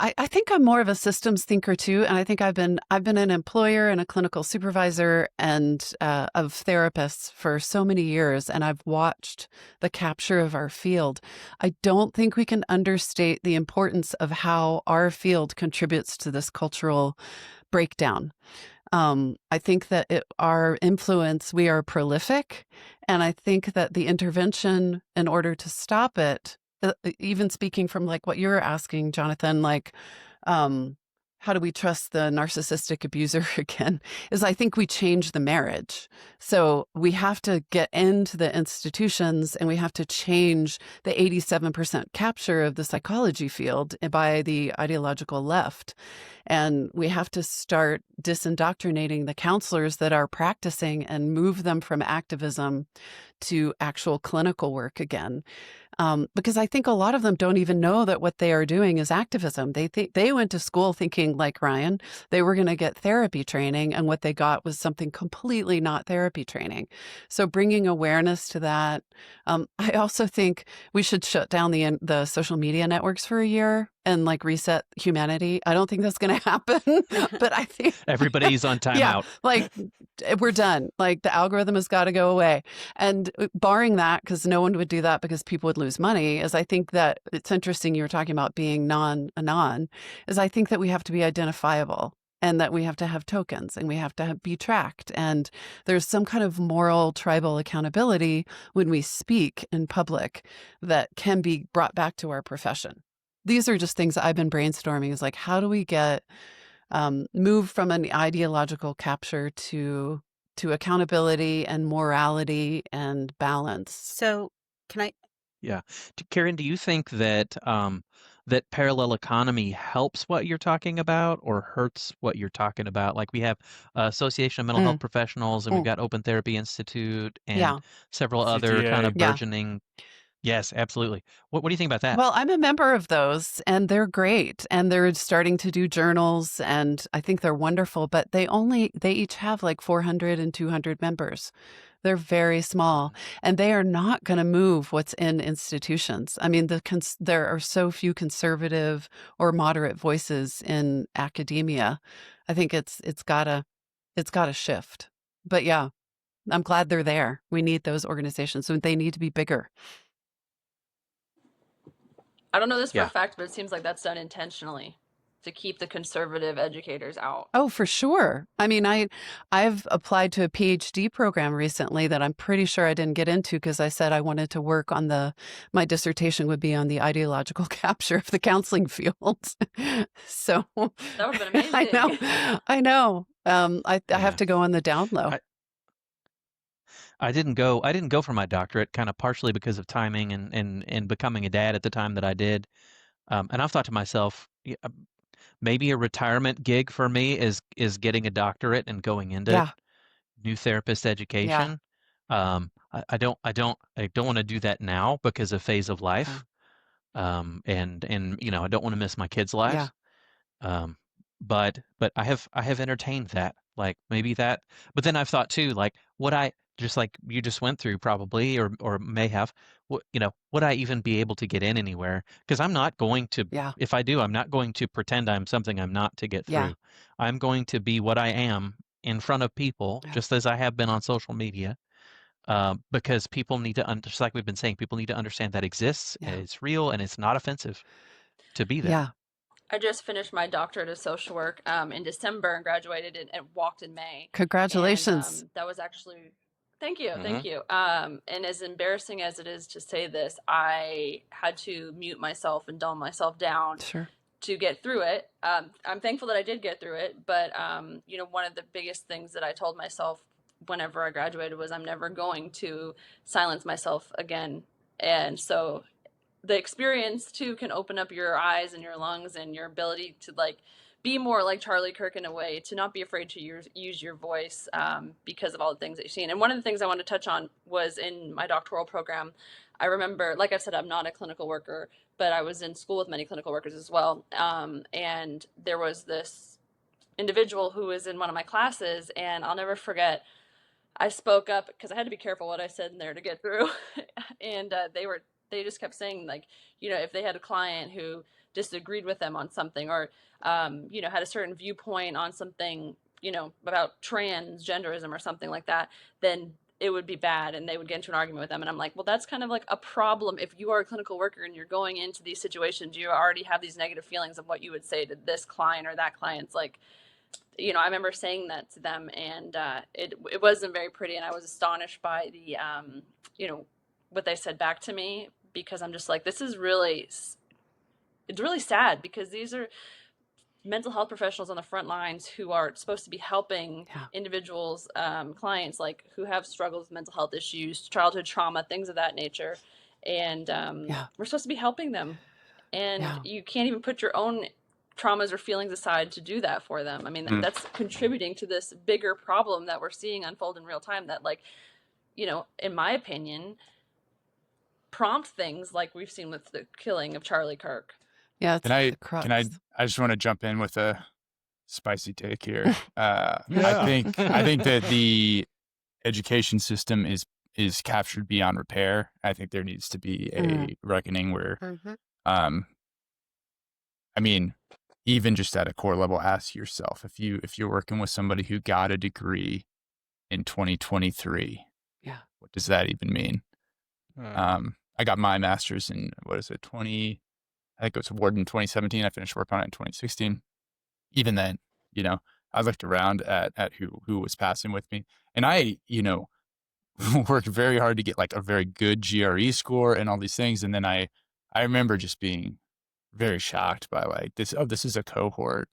I think I'm more of a systems thinker too, and I think I've been an employer and a clinical supervisor and of therapists for so many years, and I've watched the capture of our field. I don't think we can understate the importance of how our field contributes to this cultural breakdown. I think that our influence, we are prolific, and I think that the intervention in order to stop it, even speaking from like what you're asking, Jonathan, like, how do we trust the narcissistic abuser again? Is I think we change the marriage. So we have to get into the institutions and we have to change the 87% capture of the psychology field by the ideological left. And we have to start disindoctrinating the counselors that are practicing and move them from activism to actual clinical work again. Because I think a lot of them don't even know that what they are doing is activism. They went to school thinking, like Ryan, they were going to get therapy training, and what they got was something completely not therapy training. So bringing awareness to that. I also think we should shut down the social media networks for a year and like reset humanity. I don't think that's going to happen, but I think everybody's on timeout. Yeah, like we're done. Like the algorithm has got to go away. And barring that, because no one would do that because people would lose money, is I think that it's interesting you were talking about being non-anon, is I think that we have to be identifiable and that we have to have tokens and we have to be tracked. And there's some kind of moral tribal accountability when we speak in public that can be brought back to our profession. These are just things I've been brainstorming is like, how do we get move from an ideological capture to accountability and morality and balance? So can I? Yeah. Karen, do you think that that parallel economy helps what you're talking about or hurts what you're talking about? Like we have Association of Mental Health Professionals and we've got Open Therapy Institute and several other kind of burgeoning. Yes, absolutely. What do you think about that? Well, I'm a member of those and they're great and they're starting to do journals and I think they're wonderful, but they each have like 400 and 200 members. They're very small and they are not going to move what's in institutions. I mean, there are so few conservative or moderate voices in academia. I think it's got to shift. But yeah, I'm glad they're there. We need those organizations, so they need to be bigger. I don't know this for a fact, but it seems like that's done intentionally to keep the conservative educators out. Oh, for sure. I mean, I've applied to a PhD program recently that I'm pretty sure I didn't get into because I said I wanted to work on my dissertation would be on the ideological capture of the counseling field. So that would have been amazing. I know. I have to go on the down low. I didn't go for my doctorate, kind of partially because of timing and becoming a dad at the time that I did. And I've thought to myself, maybe a retirement gig for me is getting a doctorate and going into Yeah. new therapist Yeah. education. I don't want to do that now because of phase of life. And I don't want to miss my kids' lives. Um, but I have entertained that, like maybe that. But then I've thought too, like would I, just like you just went through probably or may have, would I even be able to get in anywhere? Because I'm not going to. Yeah. If I do, I'm not going to pretend I'm something I'm not to get Yeah. through. I'm going to be what I am in front of people, Yeah. just as I have been on social media. Because people need to, just like we've been saying, people need to understand that exists, Yeah. and it's real, and it's not offensive to be there. Yeah. I just finished my doctorate of social work in December and graduated and walked in May. Congratulations. And that was actually, thank you, Mhm. thank you. And as embarrassing as it is to say this, I had to mute myself and dumb myself down Sure. to get through it. I'm thankful that I did get through it, but one of the biggest things that I told myself whenever I graduated was I'm never going to silence myself again. And so the experience too can open up your eyes and your lungs and your ability to like be more like Charlie Kirk in a way, to not be afraid to use your voice because of all the things that you've seen. And one of the things I wanted to touch on was in my doctoral program. I remember, like I've said, I'm not a clinical worker, but I was in school with many clinical workers as well. And there was this individual who was in one of my classes, and I'll never forget, I spoke up because I had to be careful what I said in there to get through. And they just kept saying, like, if they had a client who disagreed with them on something or, had a certain viewpoint on something, about transgenderism or something like that, then it would be bad and they would get into an argument with them. And I'm like, well, that's kind of like a problem. If you are a clinical worker and you're going into these situations, you already have these negative feelings of what you would say to this client or that client's like, I remember saying that to them, and it wasn't very pretty, and I was astonished by the, what they said back to me, because I'm just like, it's really sad, because these are mental health professionals on the front lines who are supposed to be helping individuals, clients, like who have struggles with mental health issues, childhood trauma, things of that nature, and we're supposed to be helping them, and you can't even put your own traumas or feelings aside to do that for them. I mean, that's contributing to this bigger problem that we're seeing unfold in real time, that, like, in my opinion, prompt things like we've seen with the killing of Charlie Kirk. Yeah. It's I crux. I just want to jump in with a spicy take here. I think that the education system is captured beyond repair. I think there needs to be a reckoning where, I mean, even just at a core level, ask yourself, if you're working with somebody who got a degree in 2023, what does that even mean? I got my master's in, I think it was awarded in 2017. I finished work on it in 2016. Even then, I looked around at who was passing with me, and I, worked very hard to get like a very good GRE score and all these things. And then I remember just being very shocked by like this is a cohort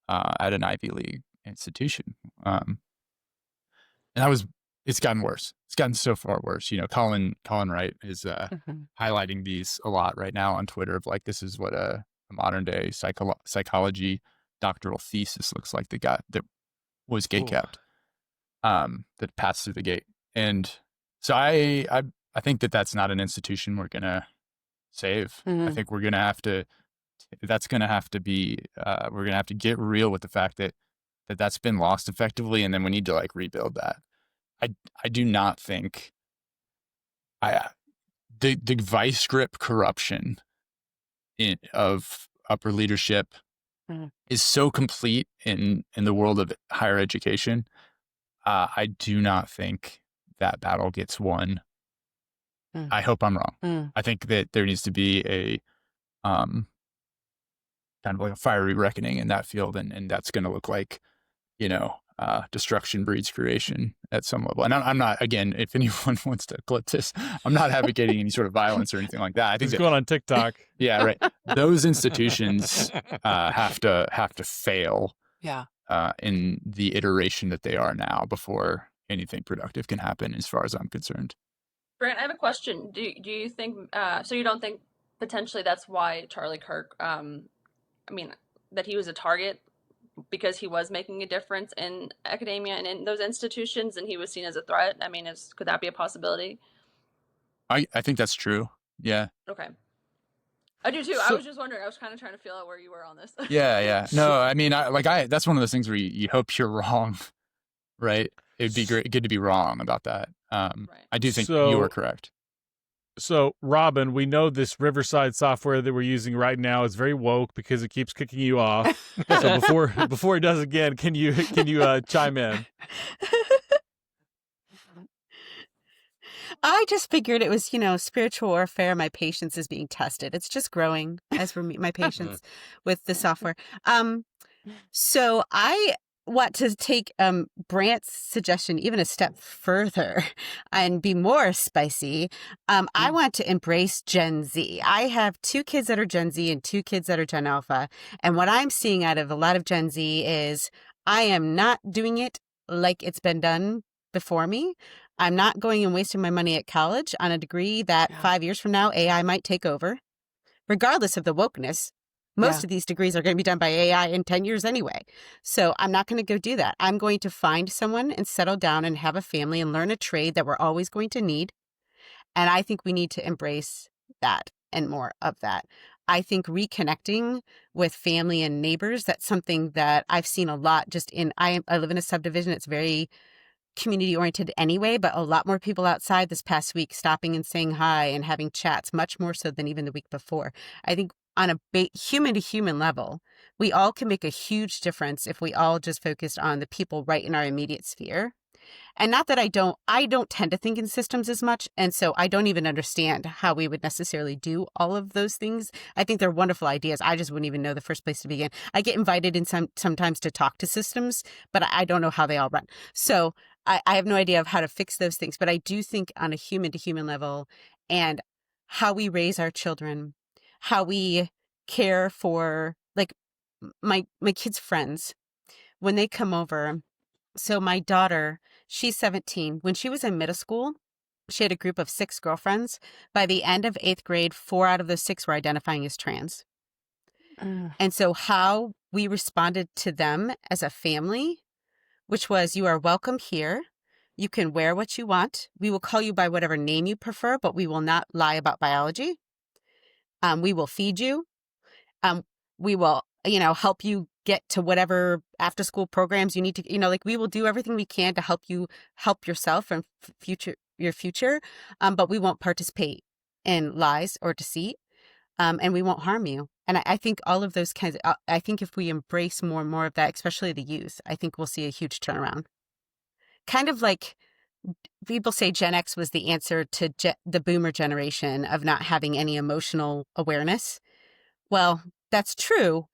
at an Ivy League institution. And it's gotten worse. It's gotten so far worse. Colin Wright is highlighting these a lot right now on Twitter, of like, this is what a modern day psychology doctoral thesis looks like that was gatekept, that passed through the gate. And so I think that that's not an institution we're gonna save. I think we're gonna have to. That's gonna have to be. We're gonna have to get real with the fact that that's been lost effectively, and then we need to like rebuild that. I do not think the vice grip corruption of upper leadership is so complete in the world of higher education. I do not think that battle gets won. I hope I'm wrong. I think that there needs to be a kind of like a fiery reckoning in that field, and that's going to look like, destruction breeds creation at some level. And I'm not, again, if anyone wants to clip this, I'm not advocating any sort of violence or anything like that. I think it's going on TikTok. Yeah, right. Those institutions have to fail in the iteration that they are now before anything productive can happen as far as I'm concerned. Grant, I have a question. Do you think so? You don't think potentially that's why Charlie Kirk, I mean, that he was a target because he was making a difference in academia and in those institutions, and he was seen as a threat? I mean, could that be a possibility? I think that's true. Yeah. Okay. I do too. I So was just wondering. I was kind of trying to feel out where you were on this. Yeah. So- No, I mean, that's one of those things where you hope you're wrong, right? It'd be good to be wrong about that. Right. I do think you So- are correct. So, Robin, we know this Riverside software that we're using right now is very woke because it keeps kicking you off. So before it does again, can you chime in? I just figured it was, spiritual warfare. My patience is being tested. It's just growing as for me, my patience with the software. So I want to take Brant's suggestion even a step further and be more spicy. I want to embrace Gen Z. I have 2 kids that are Gen Z and 2 kids that are Gen Alpha. And what I'm seeing out of a lot of Gen Z is I am not doing it like it's been done before me. I'm not going and wasting my money at college on a degree that 5 years from now, AI might take over, regardless of the wokeness. Most of these degrees are going to be done by AI in 10 years anyway. So I'm not going to go do that. I'm going to find someone and settle down and have a family and learn a trade that we're always going to need. And I think we need to embrace that and more of that. I think reconnecting with family and neighbors, that's something that I've seen a lot I live in a subdivision. It's very community oriented anyway, but a lot more people outside this past week stopping and saying hi and having chats, much more so than even the week before. I think on a human to human level, we all can make a huge difference if we all just focused on the people right in our immediate sphere. And not that I don't tend to think in systems as much. And so I don't even understand how we would necessarily do all of those things. I think they're wonderful ideas. I just wouldn't even know the first place to begin. I get invited in sometimes to talk to systems, but I don't know how they all run. So I have no idea of how to fix those things. But I do think on a human to human level and how we raise our children, how we care for like my kids' friends when they come over. So my daughter, she's 17. When she was in middle school, she had a group of 6 girlfriends. By the end of 8th grade, 4 out of those 6 were identifying as trans. And so how we responded to them as a family, which was, you are welcome here. You can wear what you want. We will call you by whatever name you prefer, but we will not lie about biology. We will feed you. We will, help you get to whatever after school programs you need to, we will do everything we can to help you help yourself and your future. But we won't participate in lies or deceit. And we won't harm you. And I think all of those kinds I think if we embrace more and more of that, especially the youth, I think we'll see a huge turnaround. Kind of like people say Gen X was the answer to the boomer generation of not having any emotional awareness. Well, that's true.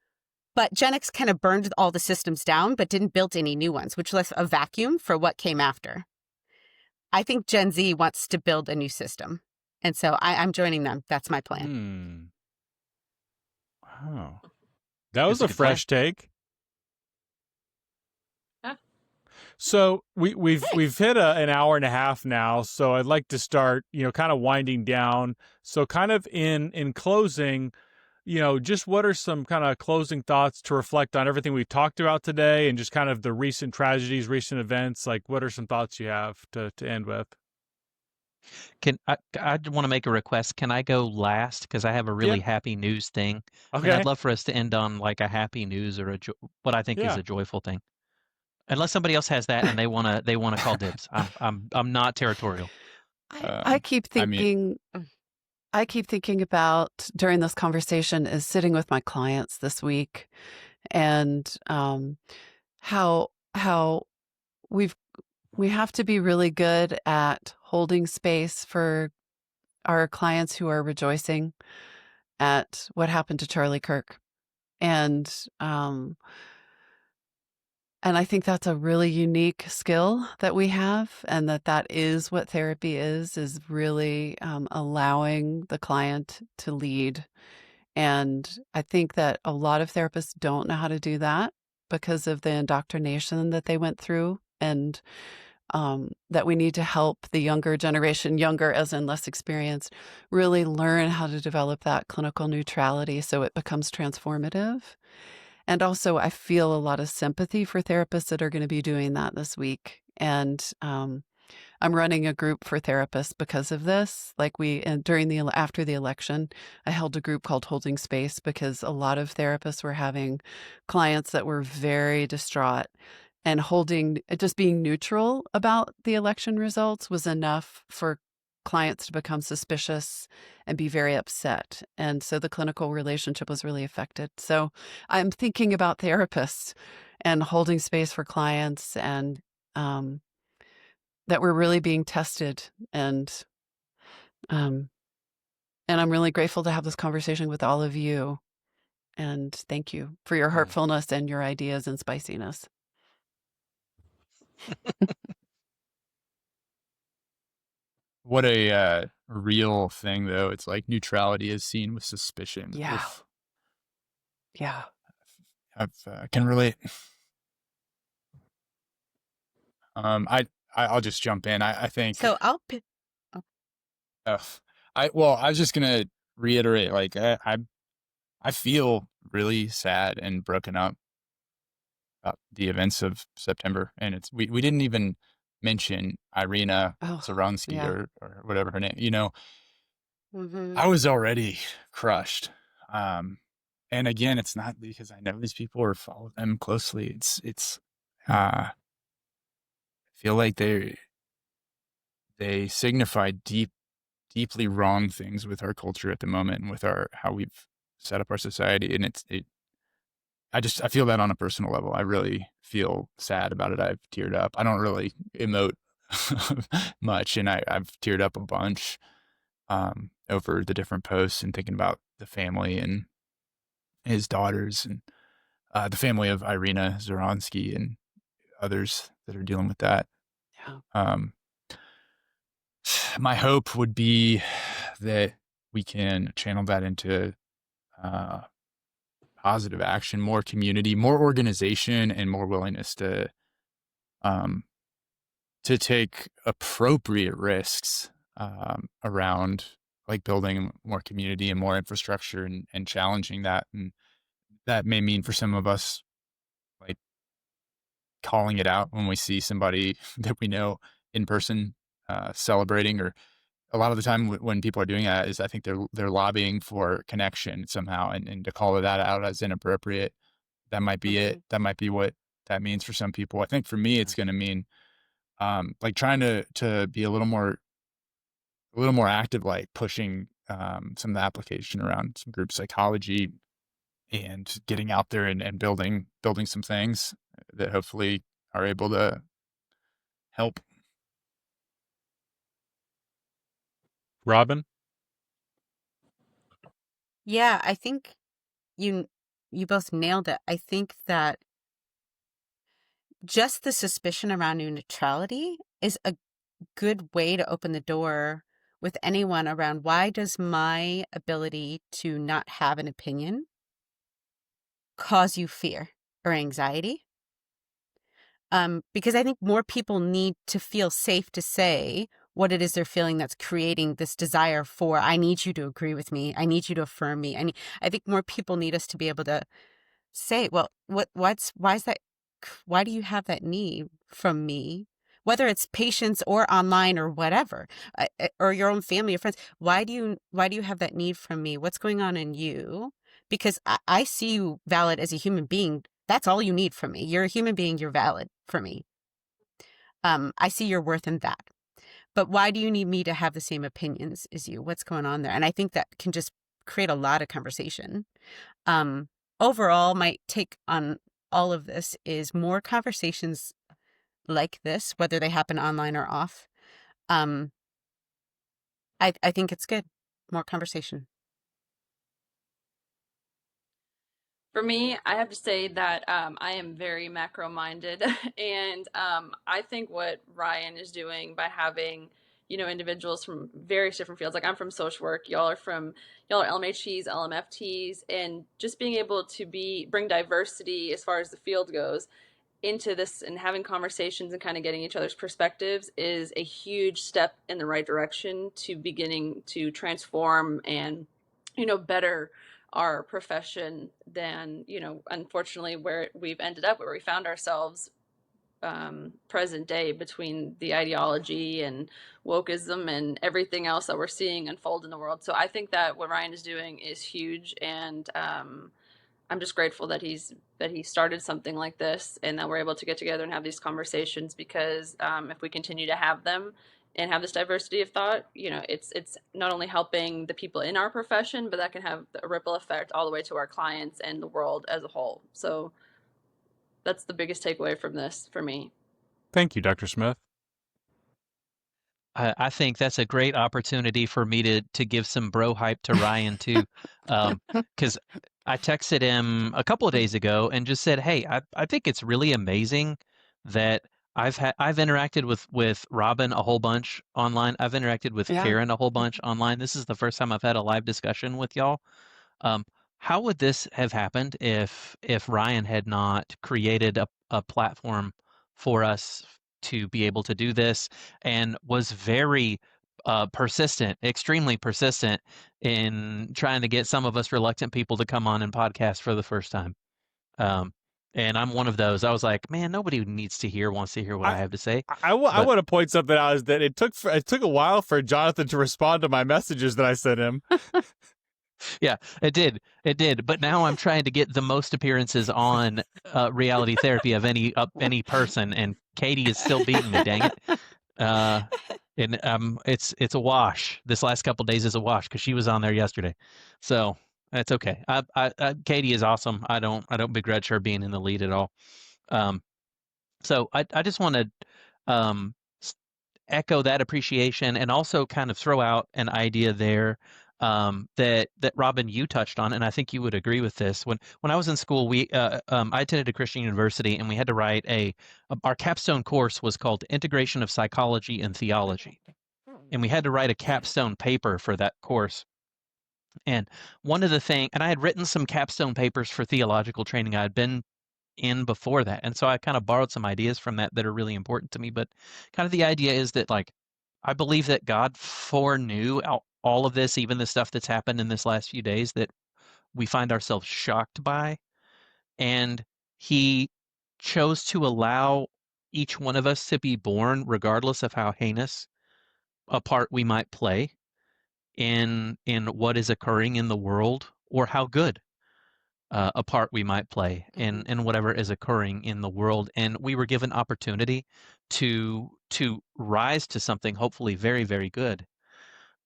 But Gen X kind of burned all the systems down, but didn't build any new ones, which left a vacuum for what came after. I think Gen Z wants to build a new system. And so I'm joining them. That's my plan. Wow. That was That's a a good plan. fresh take. Yeah. So we've hit an hour and a half now. So I'd like to start, kind of winding down. So kind of in closing, just what are some kind of closing thoughts to reflect on everything we've talked about today and just kind of the recent tragedies, recent events? Like, what are some thoughts you have to end with? I want to make a request. Can I go last? Because I have a really happy news thing. And Okay. I'd love for us to end on like a happy news or what I think is a joyful thing. Unless somebody else has that and they wanna call dibs. I'm not territorial. I keep thinking. I keep thinking about during this conversation is sitting with my clients this week, and how we have to be really good at holding space for our clients who are rejoicing at what happened to Charlie Kirk, and I think that's a really unique skill that we have, and that is what therapy is really allowing the client to lead. And I think that a lot of therapists don't know how to do that because of the indoctrination that they went through. And that we need to help the younger generation, younger as in less experienced, really learn how to develop that clinical neutrality so it becomes transformative. And also, I feel a lot of sympathy for therapists that are going to be doing that this week. And I'm running a group for therapists because of this. Like after the election, I held a group called Holding Space because a lot of therapists were having clients that were very distraught, and just being neutral about the election results was enough for clients to become suspicious and be very upset. And so the clinical relationship was really affected. So I'm thinking about therapists and holding space for clients, and that we're really being tested. And I'm really grateful to have this conversation with all of you. And thank you for your heartfulness and your ideas and spiciness. What a real thing, though. It's like neutrality is seen with suspicion. Yeah. Oof. Yeah. I can relate. I'll just jump in. I think. So I'll. I was just gonna reiterate. Like I feel really sad and broken up about the events of September, and we didn't even mention Irina Zaronsky yeah. or whatever her name. You know, Mhm. I was already crushed. And again, it's not because I know these people or follow them closely. I feel like they signify deeply wrong things with our culture at the moment and with how we've set up our society. And I feel that on a personal level. I really feel sad about it. I've teared up. I don't really emote much, and I've teared up a bunch over the different posts and thinking about the family and his daughters and the family of Irina Zaronsky and others that are dealing with that. Yeah. My hope would be that we can channel that into positive action, more community, more organization, and more willingness to take appropriate risks around like building more community and more infrastructure and challenging that. And that may mean for some of us, like calling it out when we see somebody that we know in person celebrating, or a lot of the time when people are doing that is I think they're lobbying for connection somehow, and to call that out as inappropriate, that might be it. That might be what that means for some people. I think for me, it's going to mean like trying to be a little more active, like pushing some of the application around some group psychology and getting out there and building some things that hopefully are able to help. Robin? Yeah, I think you both nailed it. I think that just the suspicion around neutrality is a good way to open the door with anyone around why does my ability to not have an opinion cause you fear or anxiety? Because I think more people need to feel safe to say what it is they're feeling that's creating this desire for, I need you to agree with me. I need you to affirm me. I think more people need us to be able to say, well, why is that? Why do you have that need from me? Whether it's patients or online or whatever, or your own family or friends, why do you have that need from me? What's going on in you? Because I see you valid as a human being. That's all you need from me. You're a human being. You're valid for me. I see your worth in that. But why do you need me to have the same opinions as you? What's going on there? And I think that can just create a lot of conversation. Overall, my take on all of this is more conversations like this, whether they happen online or off. I think it's good. More conversation. For me, I have to say that I am very macro-minded, and I think what Ryan is doing by having, individuals from various different fields, like I'm from social work, y'all are LMHTs, LMFTs, and just being able to bring diversity as far as the field goes, into this and having conversations and kind of getting each other's perspectives is a huge step in the right direction to beginning to transform and, better our profession than, unfortunately where we've ended up, where we found ourselves present day between the ideology and wokeism and everything else that we're seeing unfold in the world. So I think that what Ryan is doing is huge, and I'm just grateful that he started something like this and that we're able to get together and have these conversations, because if we continue to have them and have this diversity of thought, it's not only helping the people in our profession, but that can have a ripple effect all the way to our clients and the world as a whole. So that's the biggest takeaway from this for me. Thank you, Dr. Smith. I think that's a great opportunity for me to give some bro hype to Ryan too, because I texted him a couple of days ago and just said, "Hey, I think it's really amazing that I've interacted with Robin a whole bunch online. I've interacted with Yeah. Karen a whole bunch online. This is the first time I've had a live discussion with y'all. How would this have happened if Ryan had not created a platform for us to be able to do this, and was very persistent, extremely persistent in trying to get some of us reluctant people to come on and podcast for the first time?" And I'm one of those. I was like, man, nobody wants to hear what I have to say. I But want to point something out, is that it took a while for Jonathan to respond to my messages that I sent him. yeah, it did. But now I'm trying to get the most appearances on reality therapy of any person, and Katie is still beating me. Dang it! And it's a wash. This last couple days is a wash because she was on there yesterday, so that's okay. Katie is awesome. I don't begrudge her being in the lead at all. So I just want to echo that appreciation, and also kind of throw out an idea there that Robin, you touched on, and I think you would agree with this. When I was in school, I attended a Christian university, and we had to write our capstone course was called Integration of Psychology and Theology, and we had to write a capstone paper for that course. And one of the things, and I had written some capstone papers for theological training I had been in before that, and so I kind of borrowed some ideas from that are really important to me. But kind of the idea is that, like, I believe that God foreknew all of this, even the stuff that's happened in this last few days that we find ourselves shocked by, and he chose to allow each one of us to be born regardless of how heinous a part we might play in what is occurring in the world, or how good a part we might play in whatever is occurring in the world. And we were given opportunity to rise to something hopefully very, very good.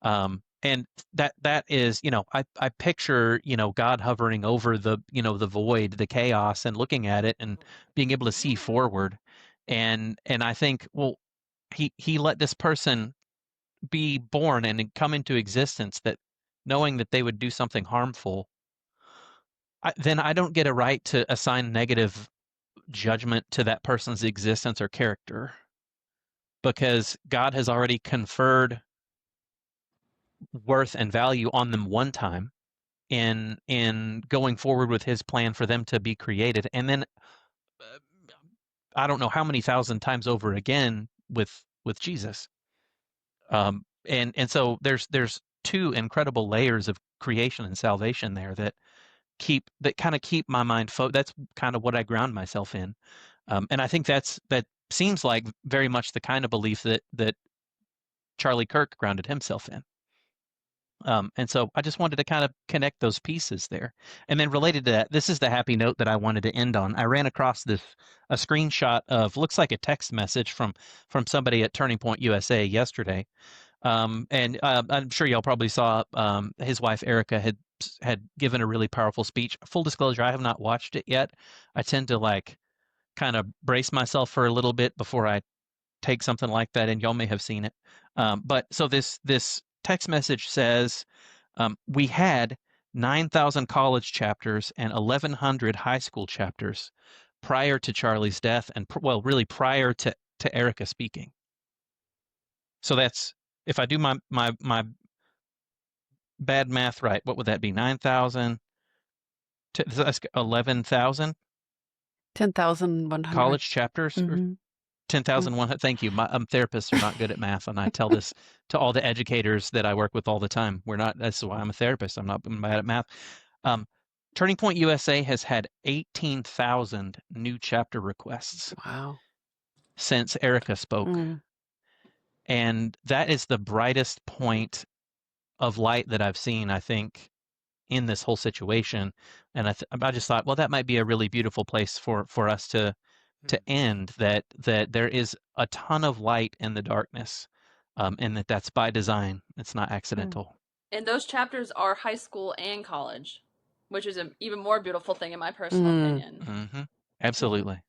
And that is, I picture, God hovering over the void, the chaos, and looking at it and being able to see forward. And I think, well, he let this person be born and come into existence, that knowing that they would do something harmful, then I don't get a right to assign negative judgment to that person's existence or character, because God has already conferred worth and value on them one time in going forward with his plan for them to be created, and then I don't know how many thousand times over again with Jesus. And so there's two incredible layers of creation and salvation there that kind of keep my mind that's kind of what I ground myself in. And I think that seems like very much the kind of belief that Charlie Kirk grounded himself in. And so I just wanted to kind of connect those pieces there. And then related to that, this is the happy note that I wanted to end on. I ran across a screenshot of, looks like a text message from somebody at Turning Point USA yesterday. And I'm sure y'all probably saw his wife Erica had given a really powerful speech. Full disclosure, I have not watched it yet. I tend to kind of brace myself for a little bit before I take something like that, and y'all may have seen it. But so this text message says, we had 9,000 college chapters and 1,100 high school chapters prior to Charlie's death, and really prior to Erica speaking. So that's, if I do my bad math right, what would that be? 9,000 to 11,000? 10,100. college chapters or Mhm. 10,100. Thank you. Therapists are not good at math, and I tell this to all the educators that I work with all the time. That's why I'm a therapist. I'm not bad at math. Turning Point USA has had 18,000 new chapter requests Wow. since Erica spoke. Mm. And that is the brightest point of light that I've seen, I think, in this whole situation. And I just thought, well, that might be a really beautiful place for us to end, that there is a ton of light in the darkness, and that's by design. It's not accidental. And those chapters are high school and college, which is an even more beautiful thing in my personal opinion. Mm-hmm. Absolutely.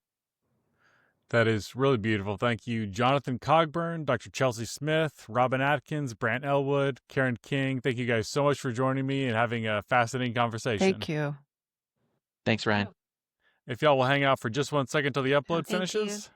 That is really beautiful. Thank you, Jonathan Cogburn, Dr. Chelsea Smith, Robin Atkins, Brant Elwood, Karen King. Thank you guys so much for joining me and having a fascinating conversation. Thank you. Thanks, Ryan. If y'all will hang out for just 1 second till the upload Thank you. finishes.